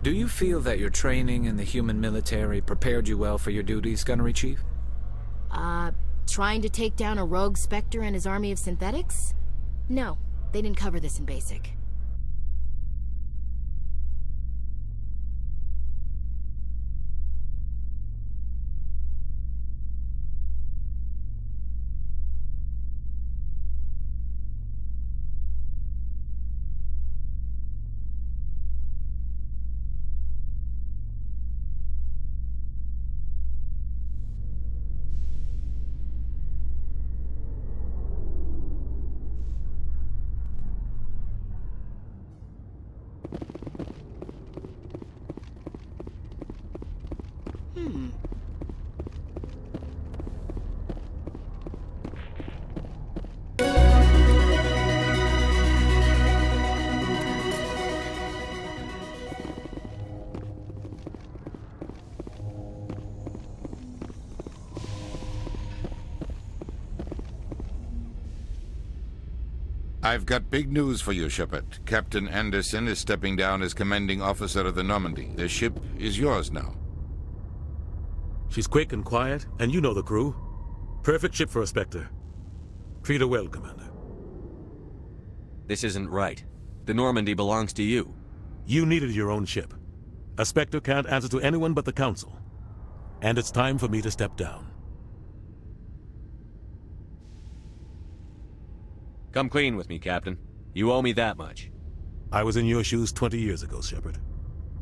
Do you feel that your training in the human military prepared you well for your duties, Gunnery Chief? Trying to take down a rogue Spectre and his army of synthetics? No, they didn't cover this in basic. I've got big news for you, Shepard. Captain Anderson is stepping down as commanding officer of the Normandy. The ship is yours now. She's quick and quiet, and you know the crew. Perfect ship for a Spectre. Treat her well, Commander. This isn't right. The Normandy belongs to you. You needed your own ship. A Spectre can't answer to anyone but the Council. And it's time for me to step down. Come clean with me, Captain. You owe me that much. I was in your shoes 20 years ago, Shepard.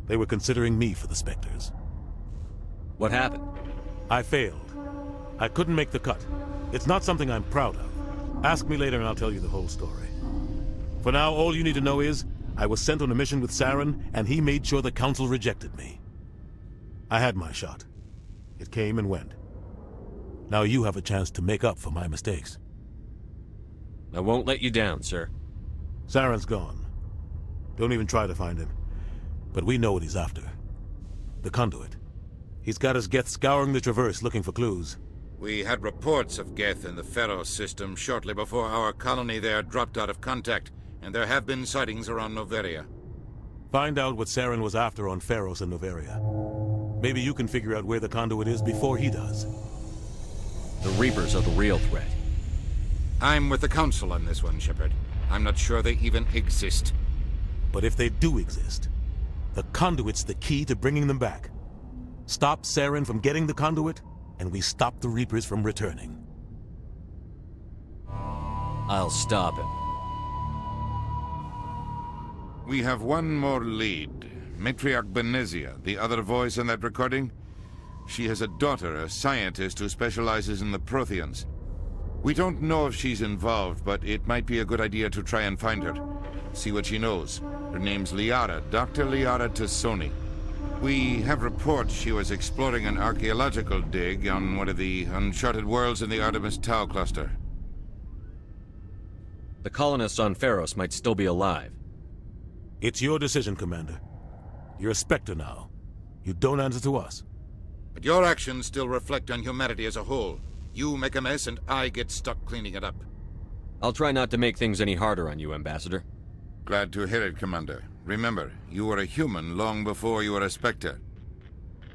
They were considering me for the Spectres. What happened? I failed. I couldn't make the cut. It's not something I'm proud of. Ask me later and I'll tell you the whole story. For now, all you need to know is, I was sent on a mission with Saren, and he made sure the Council rejected me. I had my shot. It came and went. Now you have a chance to make up for my mistakes. I won't let you down, sir. Saren's gone. Don't even try to find him. But we know what he's after. The conduit. He's got his Geth scouring the Traverse looking for clues. We had reports of Geth in the Pharos system shortly before our colony there dropped out of contact, and there have been sightings around Noveria. Find out what Saren was after on Pharos and Noveria. Maybe you can figure out where the conduit is before he does. The Reapers are the real threat. I'm with the Council on this one, Shepard. I'm not sure they even exist. But if they do exist, the conduit's the key to bringing them back. Stop Saren from getting the conduit, and we stop the Reapers from returning. I'll stop him. We have one more lead. Matriarch Benezia, the other voice in that recording. She has a daughter, a scientist who specializes in the Protheans. We don't know if she's involved, but it might be a good idea to try and find her. See what she knows. Her name's Liara, Dr. Liara Tassoni. We have reports she was exploring an archaeological dig on one of the uncharted worlds in the Artemis Tau cluster. The colonists on Pharos might still be alive. It's your decision, Commander. You're a Spectre now. You don't answer to us. But your actions still reflect on humanity as a whole. You make a mess and I get stuck cleaning it up. I'll try not to make things any harder on you, Ambassador. Glad to hear it, Commander. Remember, you were a human long before you were a Spectre.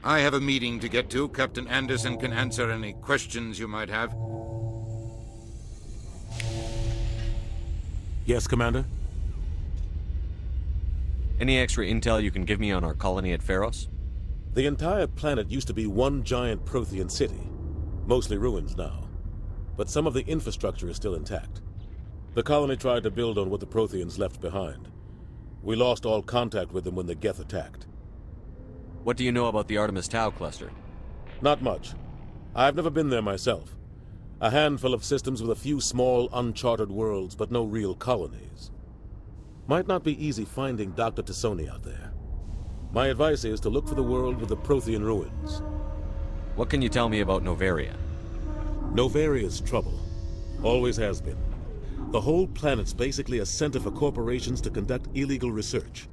I have a meeting to get to. Captain Anderson can answer any questions you might have. Yes, Commander? Any extra intel you can give me on our colony at Pharos? The entire planet used to be one giant Prothean city. Mostly ruins now. But some of the infrastructure is still intact. The colony tried to build on what the Protheans left behind. We lost all contact with them when the Geth attacked. What do you know about the Artemis Tau cluster? Not much. I've never been there myself. A handful of systems with a few small, uncharted worlds, but no real colonies. Might not be easy finding Dr. Tassoni out there. My advice is to look for the world with the Prothean ruins. What can you tell me about Novaria? Novaria's trouble. Always has been. The whole planet's basically a center for corporations to conduct illegal research.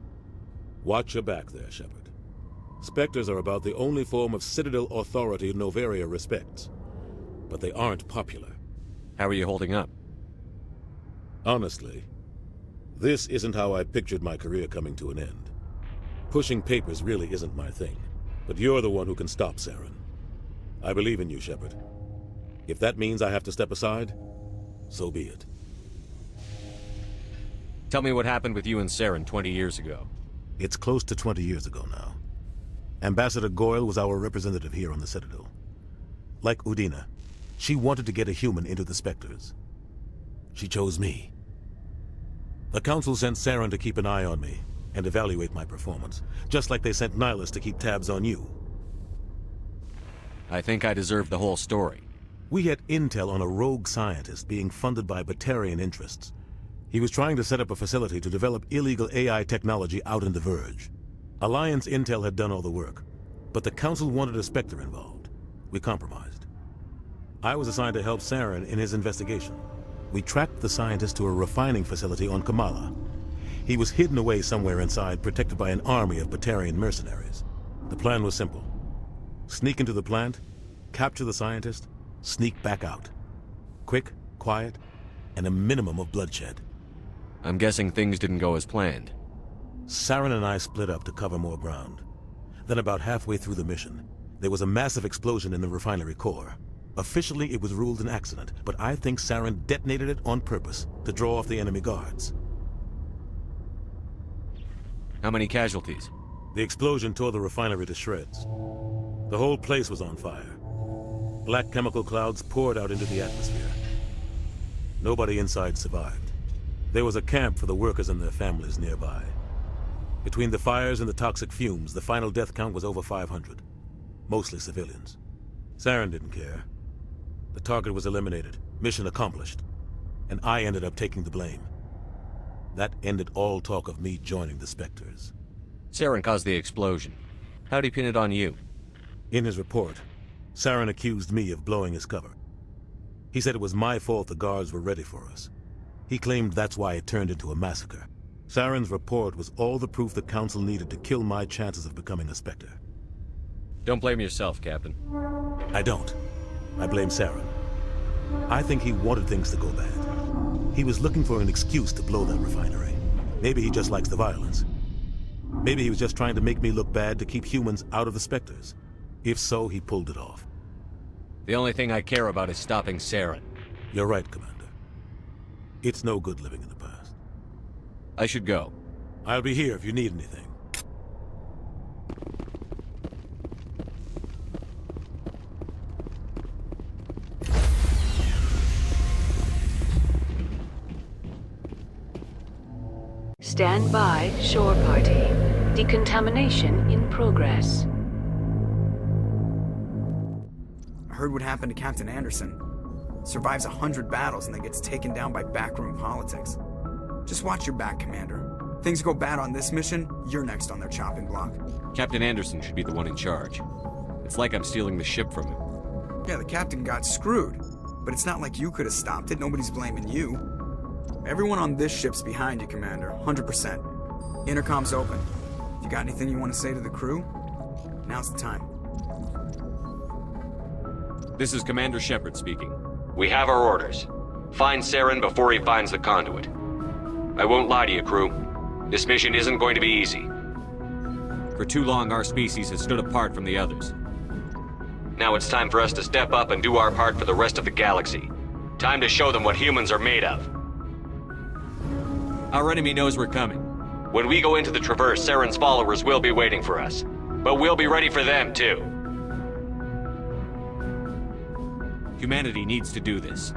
Watch your back there, Shepard. Spectres are about the only form of Citadel authority Novaria respects. But they aren't popular. How are you holding up? Honestly, this isn't how I pictured my career coming to an end. Pushing papers really isn't my thing. But you're the one who can stop Saren. I believe in you, Shepard. If that means I have to step aside, so be it. Tell me what happened with you and Saren 20 years ago. It's close to 20 years ago now. Ambassador Goyle was our representative here on the Citadel. Like Udina, she wanted to get a human into the Spectres. She chose me. The Council sent Saren to keep an eye on me and evaluate my performance, just like they sent Nihilus to keep tabs on you. I think I deserve the whole story. We had intel on a rogue scientist being funded by Batarian interests. He was trying to set up a facility to develop illegal AI technology out in the Verge. Alliance intel had done all the work, but the Council wanted a Spectre involved. We compromised. I was assigned to help Saren in his investigation. We tracked the scientist to a refining facility on Kamala. He was hidden away somewhere inside, protected by an army of Batarian mercenaries. The plan was simple. Sneak into the plant, capture the scientist, sneak back out. Quick, quiet, and a minimum of bloodshed. I'm guessing things didn't go as planned. Saren and I split up to cover more ground. Then about halfway through the mission, there was a massive explosion in the refinery core. Officially, it was ruled an accident, but I think Saren detonated it on purpose to draw off the enemy guards. How many casualties? The explosion tore the refinery to shreds. The whole place was on fire. Black chemical clouds poured out into the atmosphere. Nobody inside survived. There was a camp for the workers and their families nearby. Between the fires and the toxic fumes, the final death count was over 500. Mostly civilians. Saren didn't care. The target was eliminated, mission accomplished. And I ended up taking the blame. That ended all talk of me joining the Spectres. Saren caused the explosion. How'd he pin it on you? In his report, Saren accused me of blowing his cover. He said it was my fault the guards were ready for us. He claimed that's why it turned into a massacre. Saren's report was all the proof the Council needed to kill my chances of becoming a Spectre. Don't blame yourself, Captain. I don't. I blame Saren. I think he wanted things to go bad. He was looking for an excuse to blow that refinery. Maybe he just likes the violence. Maybe he was just trying to make me look bad to keep humans out of the Spectres. If so, he pulled it off. The only thing I care about is stopping Saren. You're right, Commander. It's no good living in the past. I should go. I'll be here if you need anything. Stand by, shore party. Decontamination in progress. I heard what happened to Captain Anderson. Survives 100 battles and then gets taken down by backroom politics. Just watch your back, Commander. Things go bad on this mission, you're next on their chopping block. Captain Anderson should be the one in charge. It's like I'm stealing the ship from him. Yeah, the captain got screwed. But it's not like you could have stopped it. Nobody's blaming you. Everyone on this ship's behind you, Commander. 100%. Intercom's open. If you got anything you want to say to the crew, now's the time. This is Commander Shepard speaking. We have our orders. Find Saren before he finds the conduit. I won't lie to you, crew. This mission isn't going to be easy. For too long, our species has stood apart from the others. Now it's time for us to step up and do our part for the rest of the galaxy. Time to show them what humans are made of. Our enemy knows we're coming. When we go into the Traverse, Saren's followers will be waiting for us. But we'll be ready for them, too. Humanity needs to do this.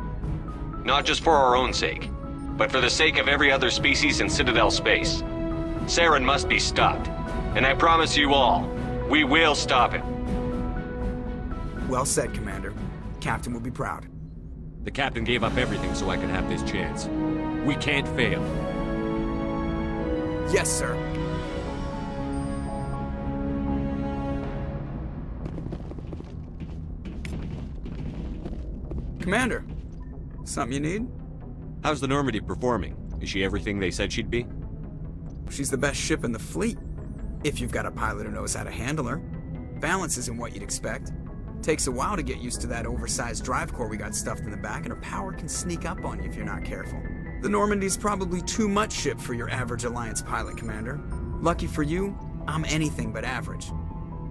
Not just for our own sake, but for the sake of every other species in Citadel space. Saren must be stopped. And I promise you all, we will stop him. Well said, Commander. Captain will be proud. The Captain gave up everything so I could have this chance. We can't fail. Yes, sir. Commander, something you need? How's the Normandy performing? Is she everything they said she'd be? She's the best ship in the fleet. If you've got a pilot who knows how to handle her. Balance isn't what you'd expect. Takes a while to get used to that oversized drive core we got stuffed in the back, and her power can sneak up on you if you're not careful. The Normandy's probably too much ship for your average Alliance pilot, Commander. Lucky for you, I'm anything but average.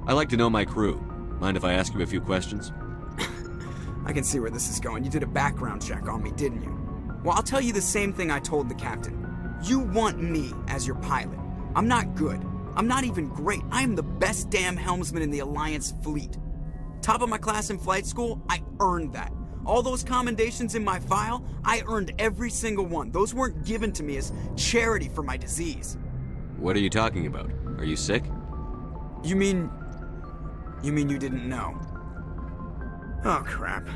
I like to know my crew. Mind if I ask you a few questions? I can see where this is going. You did a background check on me, didn't you? Well, I'll tell you the same thing I told the captain. You want me as your pilot. I'm not good. I'm not even great. I am the best damn helmsman in the Alliance fleet. Top of my class in flight school, I earned that. All those commendations in my file, I earned every single one. Those weren't given to me as charity for my disease. What are you talking about? Are you sick? You mean you didn't know? Oh, crap.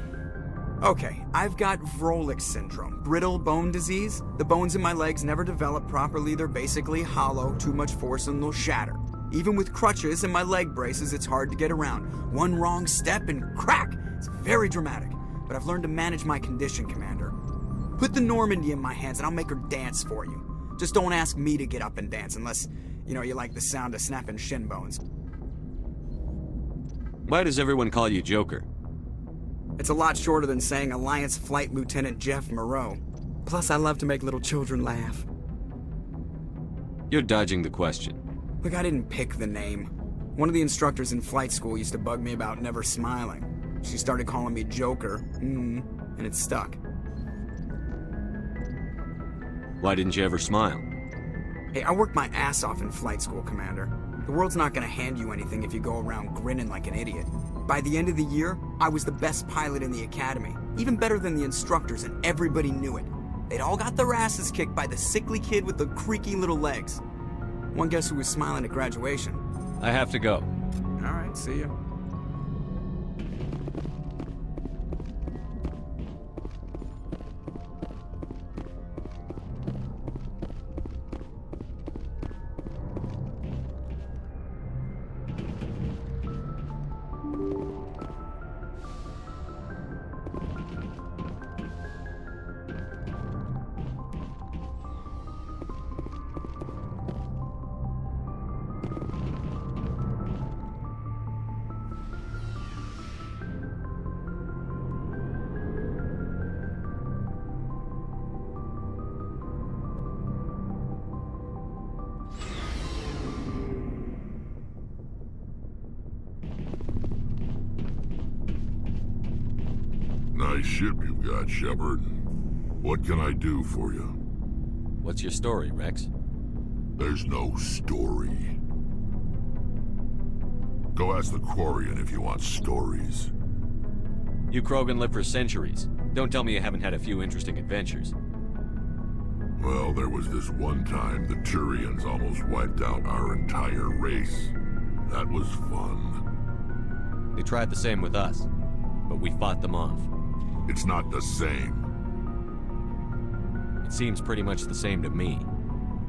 Okay, I've got Vrolik syndrome, brittle bone disease. The bones in my legs never develop properly. They're basically hollow, too much force and they'll shatter. Even with crutches and my leg braces, it's hard to get around. One wrong step and crack! It's very dramatic. But I've learned to manage my condition, Commander. Put the Normandy in my hands and I'll make her dance for you. Just don't ask me to get up and dance unless, you like the sound of snapping shin bones. Why does everyone call you Joker? It's a lot shorter than saying Alliance Flight Lieutenant Jeff Moreau. Plus, I love to make little children laugh. You're dodging the question. Look, I didn't pick the name. One of the instructors in flight school used to bug me about never smiling. She started calling me Joker, and it stuck. Why didn't you ever smile? Hey, I worked my ass off in flight school, Commander. The world's not gonna hand you anything if you go around grinning like an idiot. By the end of the year, I was the best pilot in the academy, even better than the instructors, and everybody knew it. They'd all got their asses kicked by the sickly kid with the creaky little legs. One guess who was smiling at graduation? I have to go. All right, see ya. Nice ship you've got, Shepard. What can I do for you? What's your story, Rex? There's no story. Go ask the Quarian if you want stories. You Krogan lived for centuries. Don't tell me you haven't had a few interesting adventures. Well, there was this one time the Turians almost wiped out our entire race. That was fun. They tried the same with us, but we fought them off. It's not the same. It seems pretty much the same to me.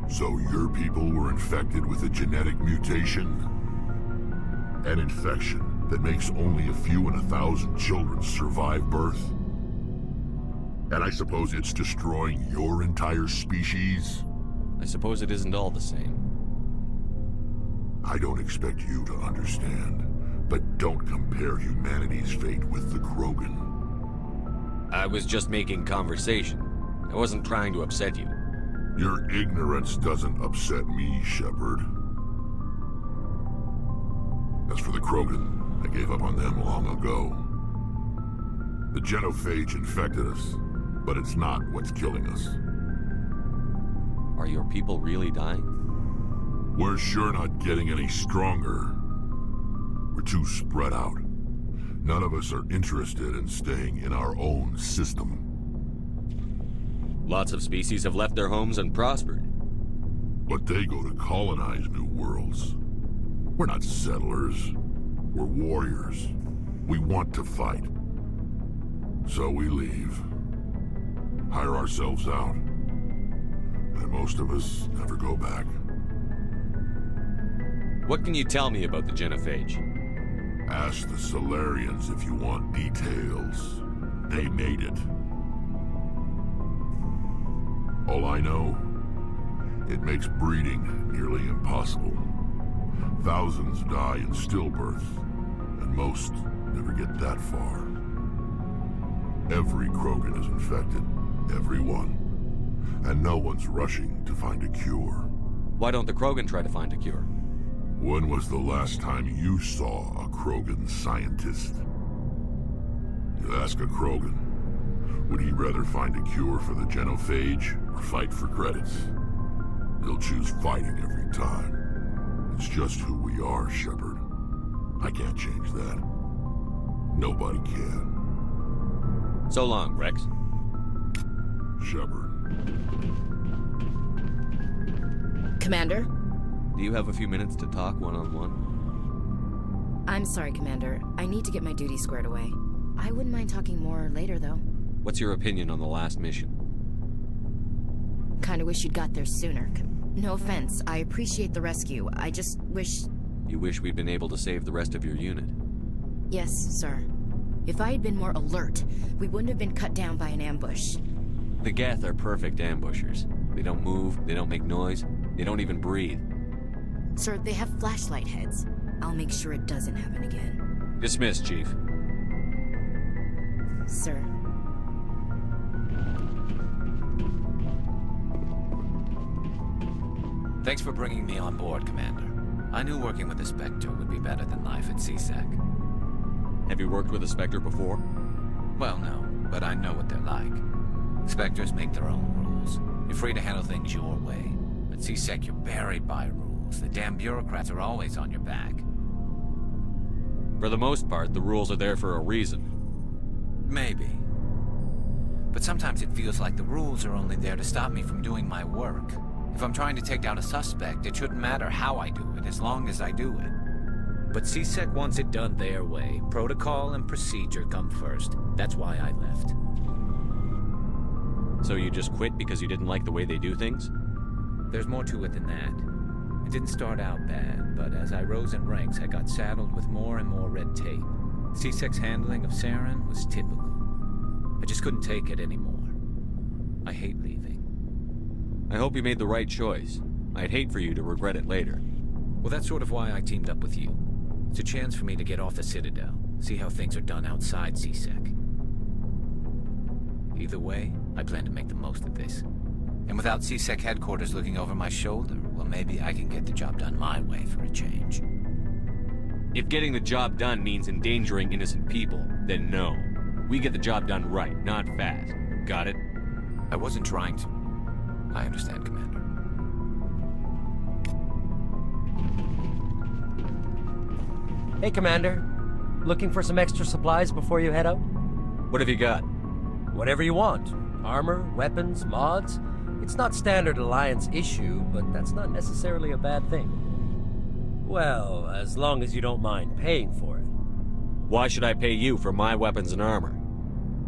So your people were infected with a genetic mutation? An infection that makes only a few in 1,000 children survive birth? And I suppose it's destroying your entire species? I suppose it isn't all the same. I don't expect you to understand, but don't compare humanity's fate with the Krogan. I was just making conversation. I wasn't trying to upset you. Your ignorance doesn't upset me, Shepard. As for the Krogan, I gave up on them long ago. The genophage infected us, but it's not what's killing us. Are your people really dying? We're sure not getting any stronger. We're too spread out. None of us are interested in staying in our own system. Lots of species have left their homes and prospered. But they go to colonize new worlds. We're not settlers. We're warriors. We want to fight. So we leave. Hire ourselves out. And most of us never go back. What can you tell me about the genophage? Ask the Solarians if you want details. They made it. All I know, it makes breeding nearly impossible. Thousands die in stillbirth, and most never get that far. Every Krogan is infected, every one. And no one's rushing to find a cure. Why don't the Krogan try to find a cure? When was the last time you saw a Krogan scientist? You ask a Krogan, would he rather find a cure for the genophage or fight for credits? He'll choose fighting every time. It's just who we are, Shepard. I can't change that. Nobody can. So long, Rex. Shepard. Commander? Do you have a few minutes to talk one-on-one? I'm sorry, Commander. I need to get my duty squared away. I wouldn't mind talking more later, though. What's your opinion on the last mission? Kinda wish you'd got there sooner. No offense, I appreciate the rescue. I just wish... You wish we'd been able to save the rest of your unit? Yes, sir. If I had been more alert, we wouldn't have been cut down by an ambush. The Geth are perfect ambushers. They don't move, they don't make noise, they don't even breathe. Sir, they have flashlight heads. I'll make sure it doesn't happen again. Dismissed, Chief. Sir. Thanks for bringing me on board, Commander. I knew working with the Spectre would be better than life at CSEC. Have you worked with a Spectre before? Well, no, but I know what they're like. Spectres make their own rules. You're free to handle things your way. At CSEC, you're buried by rules. The damn bureaucrats are always on your back. For the most part, the rules are there for a reason. Maybe. But sometimes it feels like the rules are only there to stop me from doing my work. If I'm trying to take down a suspect, it shouldn't matter how I do it, as long as I do it. But CSEC wants it done their way. Protocol and procedure come first. That's why I left. So you just quit because you didn't like the way they do things? There's more to it than that. It didn't start out bad, but as I rose in ranks, I got saddled with more and more red tape. CSEC's handling of Saren was typical. I just couldn't take it anymore. I hate leaving. I hope you made the right choice. I'd hate for you to regret it later. Well, that's sort of why I teamed up with you. It's a chance for me to get off the Citadel, see how things are done outside CSEC. Either way, I plan to make the most of this. And without CSEC headquarters looking over my shoulder, well, maybe I can get the job done my way for a change. If getting the job done means endangering innocent people, then no. We get the job done right, not fast. Got it? I wasn't trying to... I understand, Commander. Hey, Commander. Looking for some extra supplies before you head out? What have you got? Whatever you want. Armor, weapons, mods. It's not standard Alliance issue, but that's not necessarily a bad thing. Well, as long as you don't mind paying for it. Why should I pay you for my weapons and armor?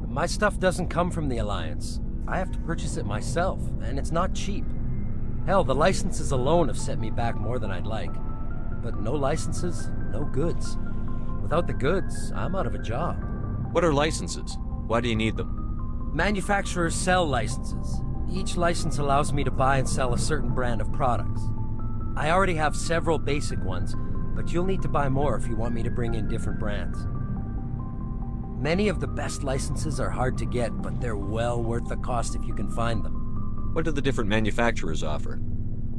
My stuff doesn't come from the Alliance. I have to purchase it myself, and it's not cheap. Hell, the licenses alone have set me back more than I'd like. But no licenses, no goods. Without the goods, I'm out of a job. What are licenses? Why do you need them? Manufacturers sell licenses. Each license allows me to buy and sell a certain brand of products. I already have several basic ones, but you'll need to buy more if you want me to bring in different brands. Many of the best licenses are hard to get, but they're well worth the cost if you can find them. What do the different manufacturers offer?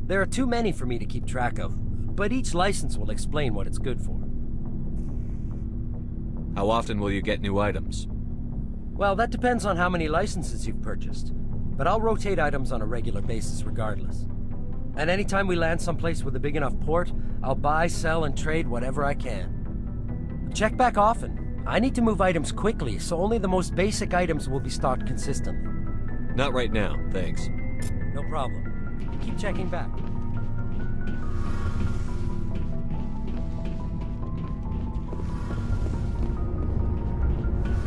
There are too many for me to keep track of, but each license will explain what it's good for. How often will you get new items? Well, that depends on how many licenses you've purchased, but I'll rotate items on a regular basis regardless. And anytime we land someplace with a big enough port, I'll buy, sell, and trade whatever I can. Check back often. I need to move items quickly, so only the most basic items will be stocked consistently. Not right now, thanks. No problem. Keep checking back.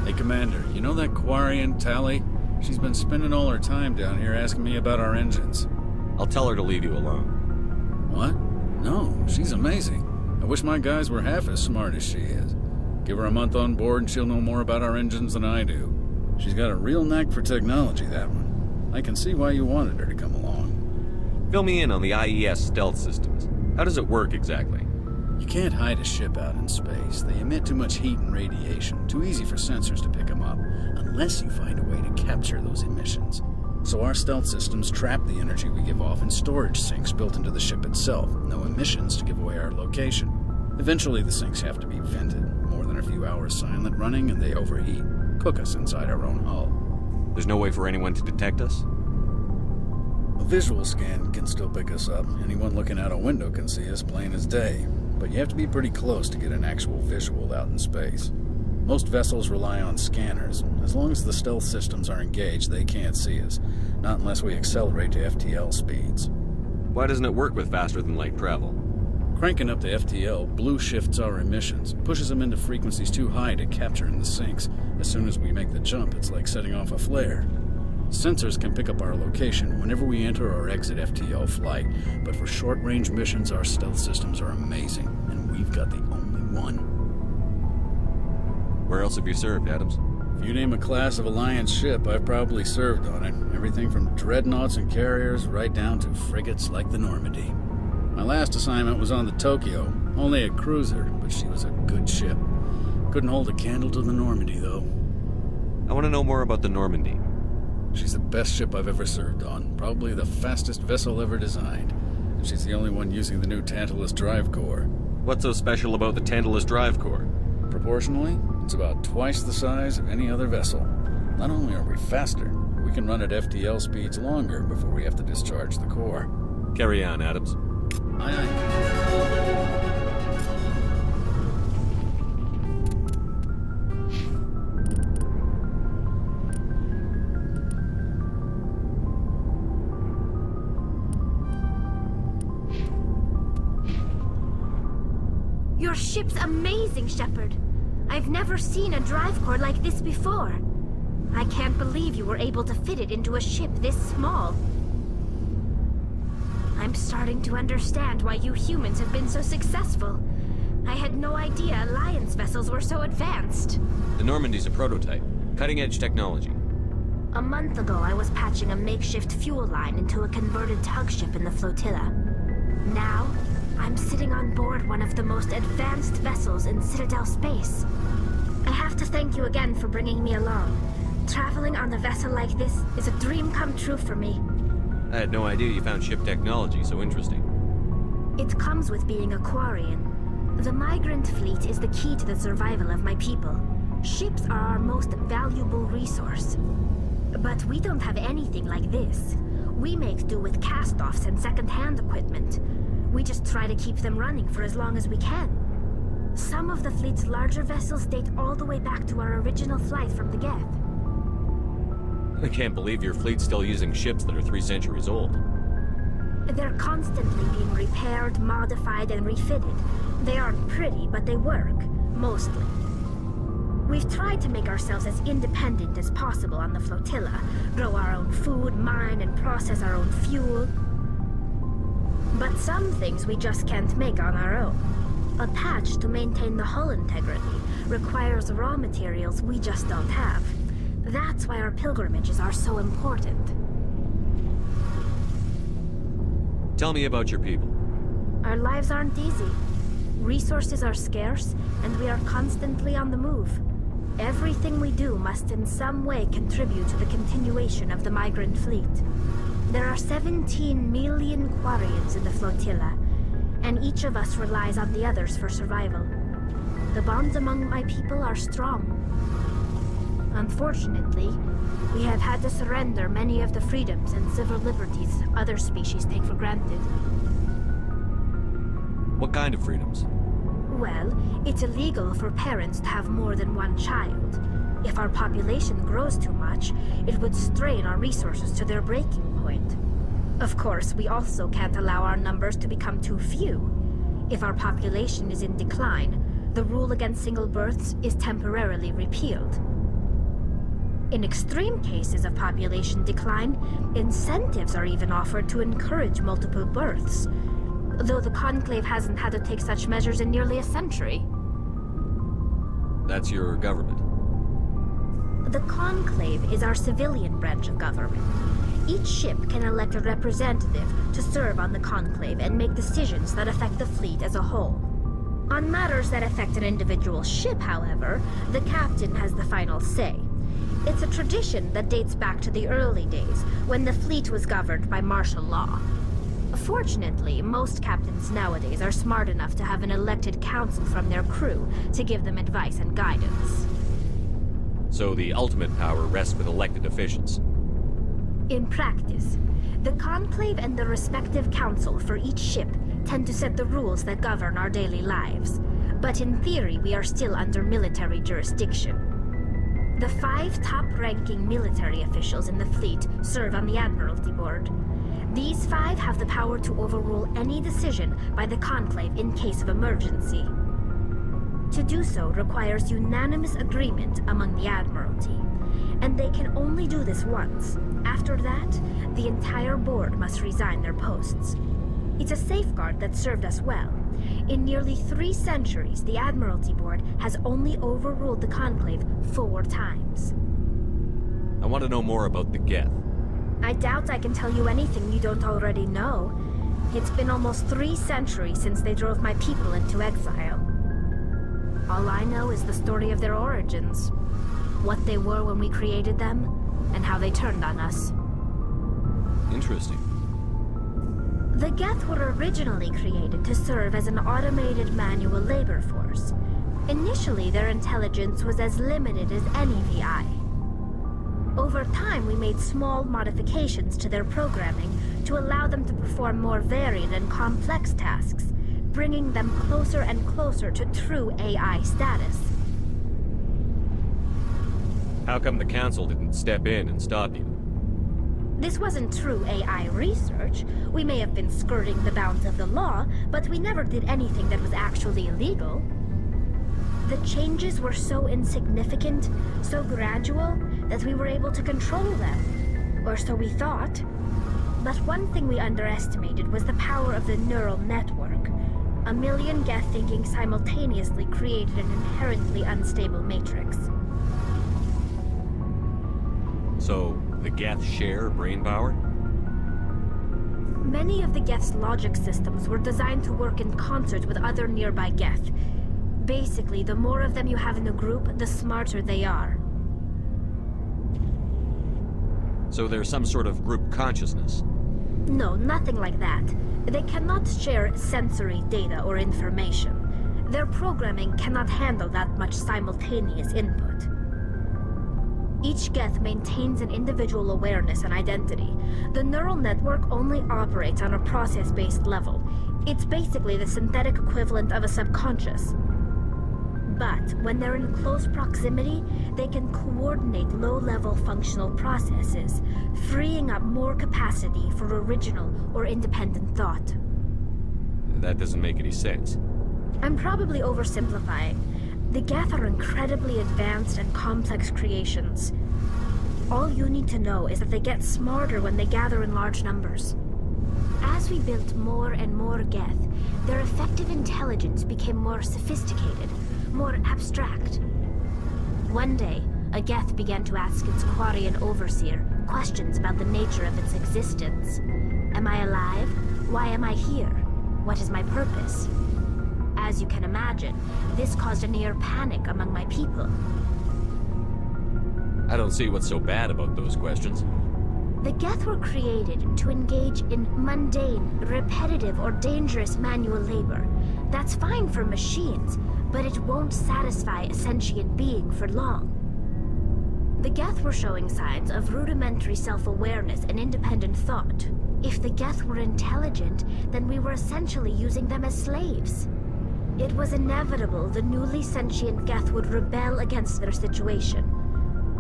Hey, Commander, you know that Quarian, Tally? She's been spending all her time down here asking me about our engines. I'll tell her to leave you alone. What? No, she's amazing. I wish my guys were half as smart as she is. Give her a month on board and she'll know more about our engines than I do. She's got a real knack for technology, that one. I can see why you wanted her to come along. Fill me in on the IES stealth systems. How does it work exactly? You can't hide a ship out in space. They emit too much heat and radiation. Too easy for sensors to pick them up, unless you find a way to capture those emissions. So our stealth systems trap the energy we give off in storage sinks built into the ship itself. No emissions to give away our location. Eventually the sinks have to be vented. More than a few hours silent running and they overheat. Cook us inside our own hull. There's no way for anyone to detect us? A visual scan can still pick us up. Anyone looking out a window can see us plain as day. But you have to be pretty close to get an actual visual out in space. Most vessels rely on scanners. As long as the stealth systems are engaged, they can't see us. Not unless we accelerate to FTL speeds. Why doesn't it work with faster-than-light travel? Cranking up to FTL blue shifts our emissions, pushes them into frequencies too high to capture in the sinks. As soon as we make the jump, it's like setting off a flare. Sensors can pick up our location whenever we enter or exit FTL flight, but for short-range missions, our stealth systems are amazing, and we've got the only one. Where else have you served, Adams? If you name a class of Alliance ship, I've probably served on it. Everything from dreadnoughts and carriers right down to frigates like the Normandy. My last assignment was on the Tokyo, only a cruiser, but she was a good ship. Couldn't hold a candle to the Normandy, though. I want to know more about the Normandy. She's the best ship I've ever served on, probably the fastest vessel ever designed. And she's the only one using the new Tantalus drive core. What's so special about the Tantalus drive core? Proportionally, it's about twice the size of any other vessel. Not only are we faster, but we can run at FTL speeds longer before we have to discharge the core. Carry on, Adams. Aye, aye. Your ship's amazing, Shepard. I've never seen a drive core like this before. I can't believe you were able to fit it into a ship this small. I'm starting to understand why you humans have been so successful. I had no idea Alliance vessels were so advanced. The Normandy's a prototype. Cutting-edge technology. A month ago, I was patching a makeshift fuel line into a converted tug ship in the flotilla. Now, I'm sitting on board one of the most advanced vessels in Citadel space. I have to thank you again for bringing me along. Traveling on a vessel like this is a dream come true for me. I had no idea you found ship technology so interesting. It comes with being a Quarian. The migrant fleet is the key to the survival of my people. Ships are our most valuable resource. But we don't have anything like this. We make do with cast-offs and second-hand equipment. We just try to keep them running for as long as we can. Some of the fleet's larger vessels date all the way back to our original flight from the Geth. I can't believe your fleet's still using ships that are 3 centuries old. They're constantly being repaired, modified, and refitted. They aren't pretty, but they work. Mostly. We've tried to make ourselves as independent as possible on the flotilla. Grow our own food, mine, and process our own fuel. But some things we just can't make on our own. A patch to maintain the hull integrity requires raw materials we just don't have. That's why our pilgrimages are so important. Tell me about your people. Our lives aren't easy. Resources are scarce, and we are constantly on the move. Everything we do must in some way contribute to the continuation of the migrant fleet. There are 17 million Quarians in the flotilla, and each of us relies on the others for survival. The bonds among my people are strong. Unfortunately, we have had to surrender many of the freedoms and civil liberties other species take for granted. What kind of freedoms? Well, it's illegal for parents to have more than one child. If our population grows too much, it would strain our resources to their breaking point. Of course, we also can't allow our numbers to become too few. If our population is in decline, the rule against single births is temporarily repealed. In extreme cases of population decline, incentives are even offered to encourage multiple births, though the Conclave hasn't had to take such measures in nearly a century. That's your government? The Conclave is our civilian branch of government. Each ship can elect a representative to serve on the Conclave and make decisions that affect the fleet as a whole. On matters that affect an individual ship, however, the captain has the final say. It's a tradition that dates back to the early days, when the fleet was governed by martial law. Fortunately, most captains nowadays are smart enough to have an elected council from their crew to give them advice and guidance. So the ultimate power rests with elected officials? In practice, the Conclave and the respective council for each ship tend to set the rules that govern our daily lives. But in theory, we are still under military jurisdiction. The 5 top-ranking military officials in the fleet serve on the Admiralty Board. These 5 have the power to overrule any decision by the Conclave in case of emergency. To do so requires unanimous agreement among the Admiralty, and they can only do this once. After that, the entire board must resign their posts. It's a safeguard that served us well. In nearly 3 centuries, the Admiralty Board has only overruled the Conclave 4 times. I want to know more about the Geth. I doubt I can tell you anything you don't already know. It's been almost 3 centuries since they drove my people into exile. All I know is the story of their origins, what they were when we created them, and how they turned on us. Interesting. The Geth were originally created to serve as an automated manual labor force. Initially, their intelligence was as limited as any VI. Over time, we made small modifications to their programming to allow them to perform more varied and complex tasks, bringing them closer and closer to true AI status. How come the Council didn't step in and stop you? This wasn't true AI research. We may have been skirting the bounds of the law, but we never did anything that was actually illegal. The changes were so insignificant, so gradual, that we were able to control them. Or so we thought. But one thing we underestimated was the power of the neural network. A million Geth thinking simultaneously created an inherently unstable matrix. So, the Geth share brain power? Many of the Geth's logic systems were designed to work in concert with other nearby Geth. Basically, the more of them you have in a group, the smarter they are. So there's some sort of group consciousness? No, nothing like that. They cannot share sensory data or information. Their programming cannot handle that much simultaneous input. Each Geth maintains an individual awareness and identity. The neural network only operates on a process-based level. It's basically the synthetic equivalent of a subconscious. But when they're in close proximity, they can coordinate low-level functional processes, freeing up more capacity for original or independent thought. That doesn't make any sense. I'm probably oversimplifying. The Geth are incredibly advanced and complex creations. All you need to know is that they get smarter when they gather in large numbers. As we built more and more Geth, their effective intelligence became more sophisticated, more abstract. One day, a Geth began to ask its Quarian overseer questions about the nature of its existence. Am I alive? Why am I here? What is my purpose? As you can imagine, this caused a near panic among my people. I don't see what's so bad about those questions. The Geth were created to engage in mundane, repetitive, or dangerous manual labor. That's fine for machines, but it won't satisfy a sentient being for long. The Geth were showing signs of rudimentary self-awareness and independent thought. If the Geth were intelligent, then we were essentially using them as slaves. It was inevitable the newly sentient Geth would rebel against their situation.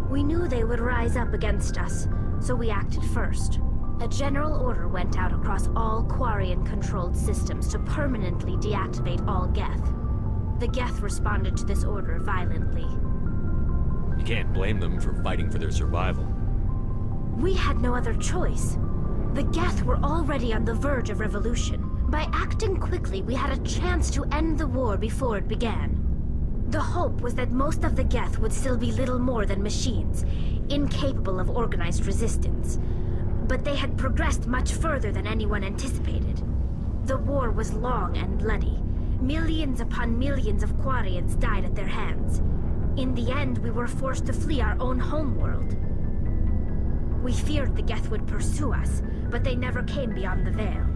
We knew they would rise up against us, so we acted first. A general order went out across all Quarian-controlled systems to permanently deactivate all Geth. The Geth responded to this order violently. You can't blame them for fighting for their survival. We had no other choice. The Geth were already on the verge of revolution. By acting quickly, we had a chance to end the war before it began. The hope was that most of the Geth would still be little more than machines, incapable of organized resistance. But they had progressed much further than anyone anticipated. The war was long and bloody. Millions upon millions of Quarians died at their hands. In the end, we were forced to flee our own homeworld. We feared the Geth would pursue us, but they never came beyond the Veil.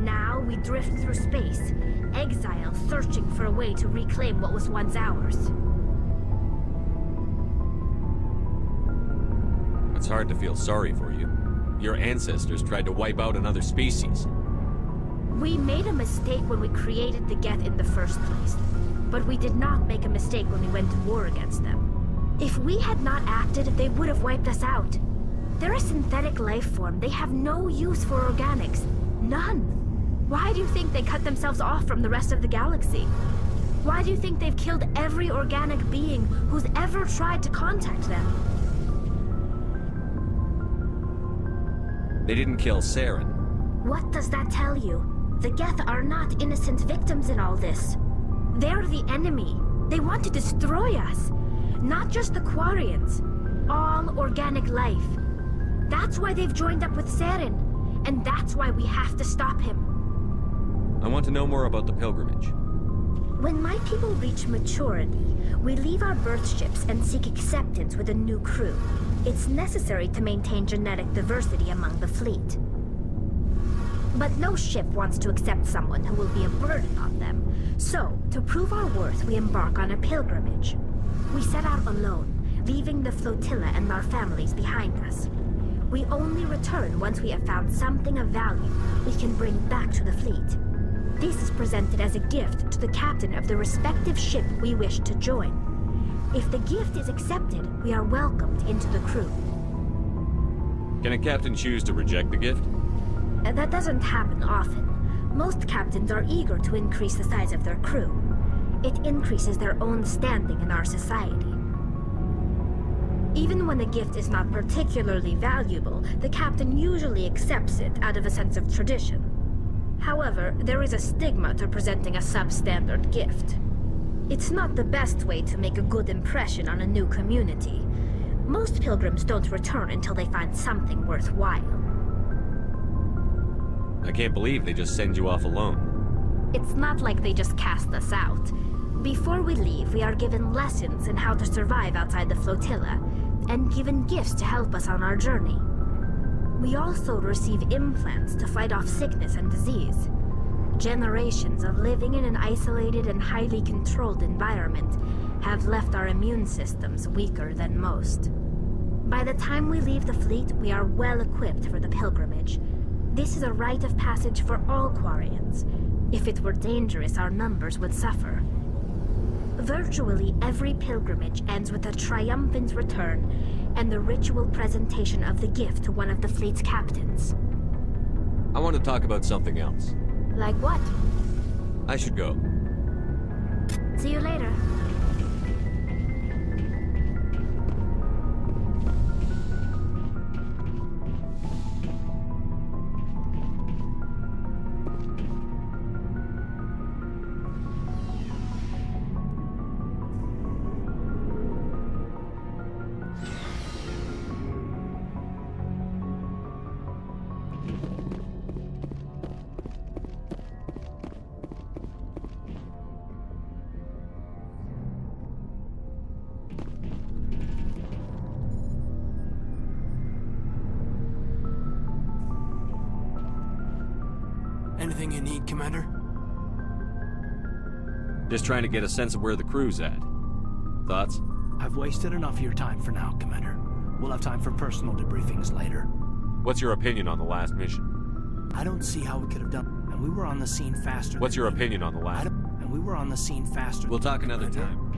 Now we drift through space, exile searching for a way to reclaim what was once ours. It's hard to feel sorry for you. Your ancestors tried to wipe out another species. We made a mistake when we created the Geth in the first place, but we did not make a mistake when we went to war against them. If we had not acted, they would have wiped us out. They're a synthetic life form. They have no use for organics. None. Why do you think they cut themselves off from the rest of the galaxy? Why do you think they've killed every organic being who's ever tried to contact them? They didn't kill Saren. What does that tell you? The Geth are not innocent victims in all this. They're the enemy. They want to destroy us. Not just the Quarians. All organic life. That's why they've joined up with Saren. And that's why we have to stop him. I want to know more about the pilgrimage. When my people reach maturity, we leave our birth ships and seek acceptance with a new crew. It's necessary to maintain genetic diversity among the fleet. But no ship wants to accept someone who will be a burden on them. So, to prove our worth, we embark on a pilgrimage. We set out alone, leaving the flotilla and our families behind us. We only return once we have found something of value we can bring back to the fleet. This is presented as a gift to the captain of the respective ship we wish to join. If the gift is accepted, we are welcomed into the crew. Can a captain choose to reject the gift? That doesn't happen often. Most captains are eager to increase the size of their crew. It increases their own standing in our society. Even when the gift is not particularly valuable, the captain usually accepts it out of a sense of tradition. However, there is a stigma to presenting a substandard gift. It's not the best way to make a good impression on a new community. Most pilgrims don't return until they find something worthwhile. I can't believe they just send you off alone. It's not like they just cast us out. Before we leave, we are given lessons in how to survive outside the flotilla, and given gifts to help us on our journey. We also receive implants to fight off sickness and disease. Generations of living in an isolated and highly controlled environment have left our immune systems weaker than most. By the time we leave the fleet, we are well equipped for the pilgrimage. This is a rite of passage for all Quarians. If it were dangerous, our numbers would suffer. Virtually every pilgrimage ends with a triumphant return and the ritual presentation of the gift to one of the fleet's captains. I want to talk about something else. Like what? I should go. See you later. Anything you need, Commander? Just trying to get a sense of where the crew's at. Thoughts? I've wasted enough of your time for now, Commander. We'll have time for personal debriefings later. What's your opinion on the last mission? I don't see how we could have done. And we were on the scene faster. What's your opinion on the last? And we were on the scene faster. We'll talk another time.